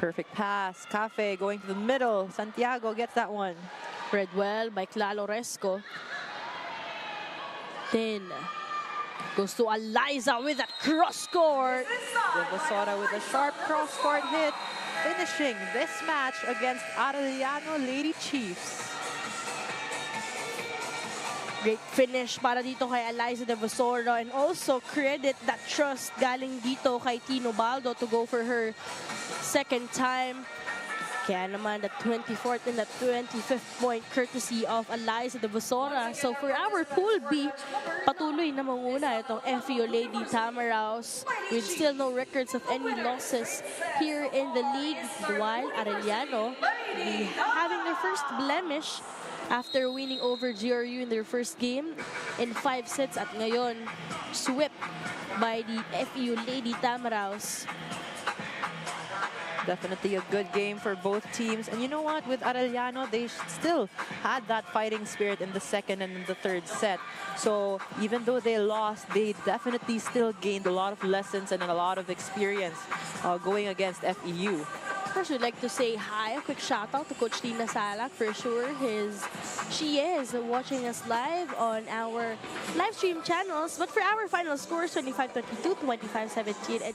Perfect pass. Cafe going to the middle. Santiago gets that one. Read well by Clalo Resco. Then goes to Eliza with that cross court. Devosora with a sharp cross court hit, finishing this match against Arellano Lady Chiefs. Great finish para dito kay Eliza Devosora, and also credit that trust galing dito kay Tino Baldo to go for her second time. Kaya naman the 24th and the 25th point courtesy of Eliza Devosora. So for our Pool B, patuloy na manguna itong FEU Lady Tamaraws with still no records of any losses here in the league, while Arellano will be having their first blemish after winning over GRU in their first game in 5 sets, at ngayon swept by the FEU Lady Tamaraws. Definitely a good game for both teams. And you know what? With Arellano, they still had that fighting spirit in the second and in the third set. So even though they lost, they definitely still gained a lot of lessons and a lot of experience going against FEU. First, we'd like to say hi, a quick shout out to Coach Tina Salak for sure. She is watching us live on our live stream channels. But for our final scores, 25-22, 25-17, and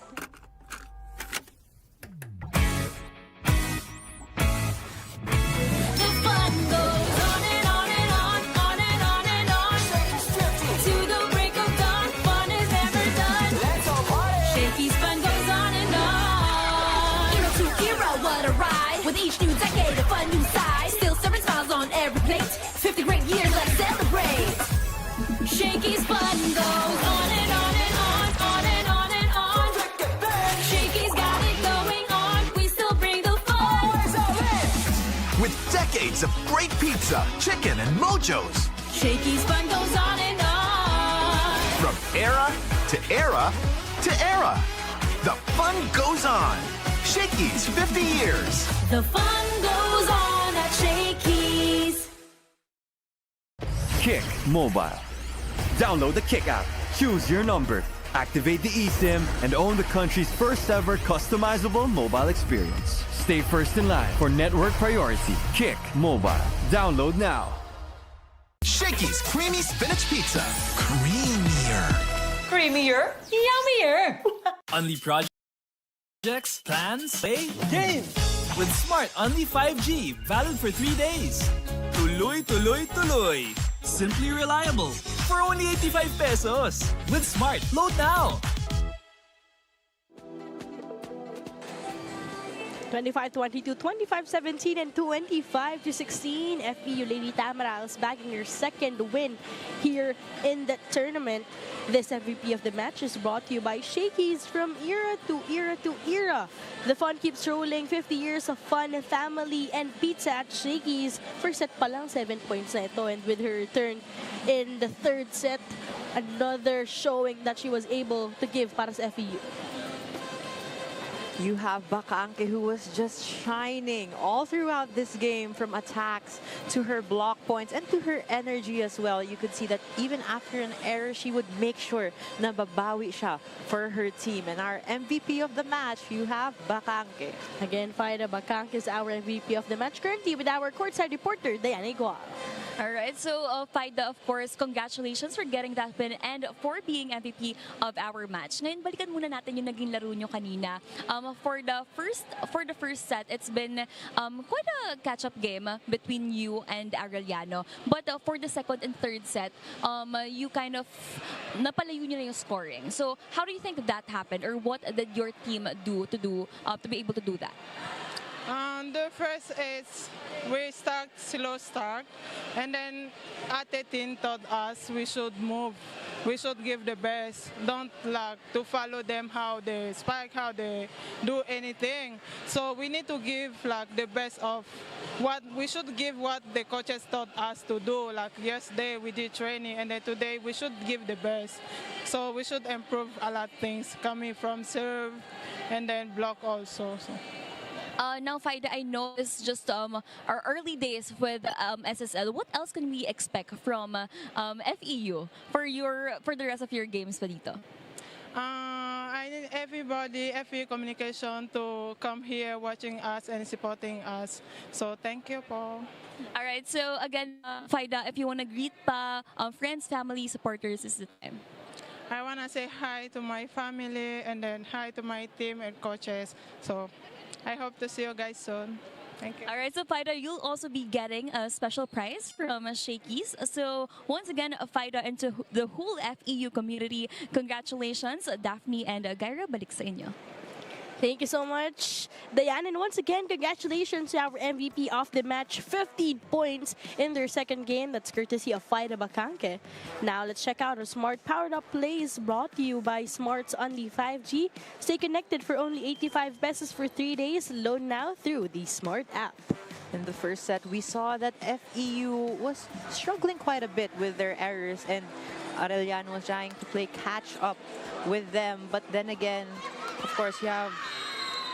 each new decade, a fun new side. Still serving smiles on every plate. 50 great years, let's celebrate. bags of great pizza, chicken, and mojos. Shakey's fun goes on and on. From era to era to era, the fun goes on. Shakey's 50 years. The fun goes on at Shakey's. Kick Mobile. Download the Kick app, choose your number, activate the eSIM, and own the country's first ever customizable mobile experience. Stay first in line for network priority. Kick Mobile. Download now. Shakey's Creamy Spinach Pizza. Creamier. Creamier, yummier. Only projects, plans, play, game. With Smart Only 5G, valid for 3 days. Tuloy, tuloy, tuloy. Simply reliable. For only 85 pesos. With Smart, load now. 25-22, 25-17, and 25-16. FEU Lady Tamarals bagging your second win here in the tournament. This MVP of the match is brought to you by Shakey's. From era to era to era, the fun keeps rolling. 50 years of fun, family, and pizza at Shakey's. First set pa lang, 7 points na ito. And with her return in the third set, another showing that she was able to give para sa FEU. You have Bacanque, who was just shining all throughout this game, from attacks to her block points and to her energy as well. You could see that even after an error, she would make sure na babawi siya for her team. And our MVP of the match, you have Bacanque. Again, Faida Bacanque is our MVP of the match, currently with our courtside reporter, Diana Igual. All right, so Faida, of course, congratulations for getting that win and for being MVP of our match. Ngayon, balikan muna natin yung naging laro nyo kanina. For the first set, it's been quite a catch-up game between you and Arellano. But for the second and third set, you kind of napalayo nyo na yung scoring. So how do you think that happened, or what did your team do to be able to do that? The first is we start slow start, and then Ate Tin told us we should move. We should give the best. Don't like to follow them how they spike, how they do anything. So we need to give like the best of what we should give, what the coaches taught us to do. Like yesterday we did training, and then today we should give the best. So we should improve a lot of things coming from serve and then block also. So. Now, Faida, I know it's just our early days with SSL. What else can we expect from FEU for the rest of your games pa dito? I need everybody, FEU Communication, to come here watching us and supporting us. So thank you, Paul. All right. So again, Faida, if you want to greet pa friends, family, supporters, is the time. I want to say hi to my family and then hi to my team and coaches. So I hope to see you guys soon. Thank you. All right, so Faida, you'll also be getting a special prize from Shakey's. So once again, Faida, and to the whole FEU community, congratulations, Daphne and Gyra, balik sa inyo. Thank you so much, Diane. And once again, congratulations to our MVP of the match. 15 points in their second game. That's courtesy of Faida Bacanque. Now, let's check out our Smart Powered Up plays brought to you by Smart's Only 5G. Stay connected for only 85 pesos for 3 days. Load now through the Smart app. In the first set, we saw that FEU was struggling quite a bit with their errors, and Arellano was trying to play catch up with them. But then again, of course, you have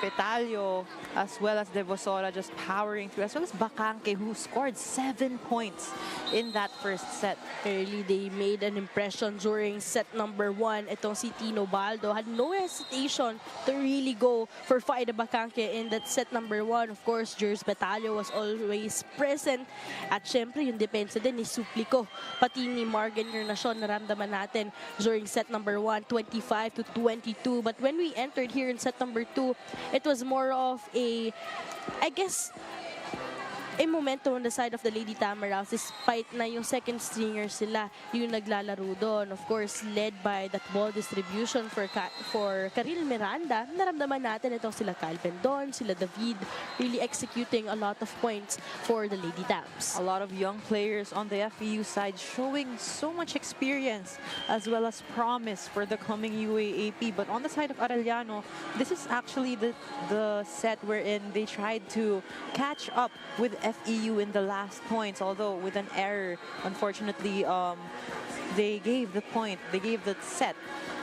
Petalio as well as Devosora just powering through, as well as Bacanque, who scored 7 points in that first set. Early, they made an impression during set number 1. Itong si Tino Baldo had no hesitation to really go for Faida Bacanque in that set number 1. Of course, Jers Petalio was always present. At syempre, yung depensa din ni Suplico, pati ni Morgan Encarnacion, naramdaman natin during set number 1, 25-22. But when we entered here in set number 2, it was more of I guess, a momentum on the side of the Lady Tamaraws, despite na yung second stringer sila yung naglalaro doon. Of course, led by that ball distribution for Karil Miranda. Naramdaman natin itong sila Calvin Don, sila David, really executing a lot of points for the Lady Tams. A lot of young players on the FEU side showing so much experience as well as promise for the coming UAAP. But on the side of Arellano, this is actually the set wherein they tried to catch up with FEU in the last points, although with an error, unfortunately, they gave the point, they gave the set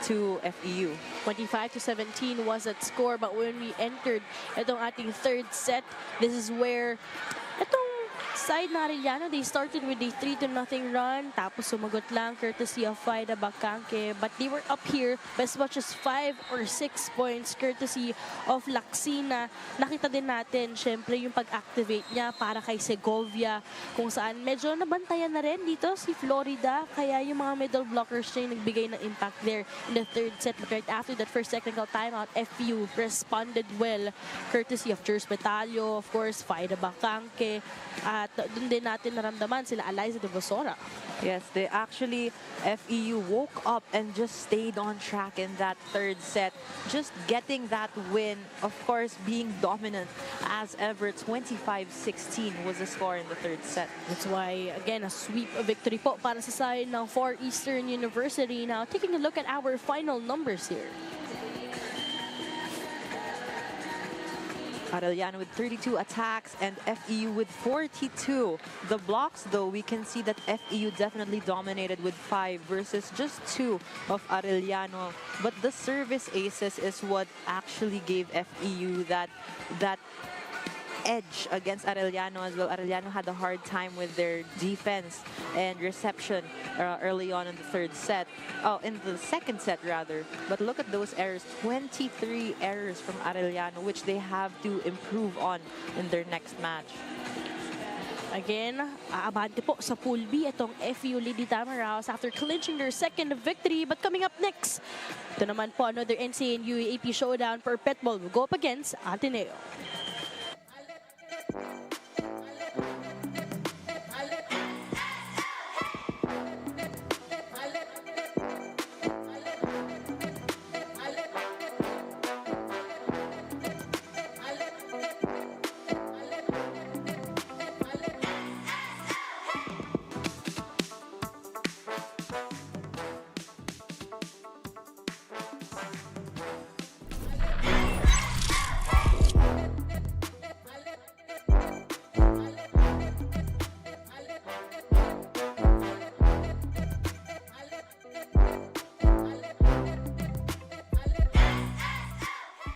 to FEU. 25-17 was that score, but when we entered itong ating third set, this is where itong side na Arellano, they started with a 3-0 run, tapos sumagot lang courtesy of Faida Bacangke, but they were up here by as much as 5 or 6 points courtesy of Laxina. Nakita din natin, syempre, yung pag-activate niya para kay Segovia, kung saan medyo nabantayan na rin dito si Florida, kaya yung mga middle blockers niya yung nagbigay ng impact there in the third set. But right after that first technical timeout, FEU responded well, courtesy of Jers Betalio, of course, Faida Bacangke, at doon din natin naramdaman sila Eliza de Bosora. Yes, they actually, FEU woke up and just stayed on track in that third set, just getting that win, of course, being dominant as ever. 25-16 was the score in the third set. That's why, again, a sweep victory po para sa side ng Far Eastern University. Now, taking a look at our final numbers here. Arellano with 32 attacks and FEU with 42. The blocks, though, we can see that FEU definitely dominated with 5 versus just 2 of Arellano. But the service aces is what actually gave FEU that edge against Arellano as well. Arellano had a hard time with their defense and reception early on in the third set. Oh, in the second set rather. But look at those errors. 23 errors from Arellano, which they have to improve on in their next match. Again, aabante po sa Pool B itong FEU Lady Tamaraos after clinching their second victory. But coming up next, ito naman po another NCAA and UAAP showdown. Perpetual will go up against Ateneo.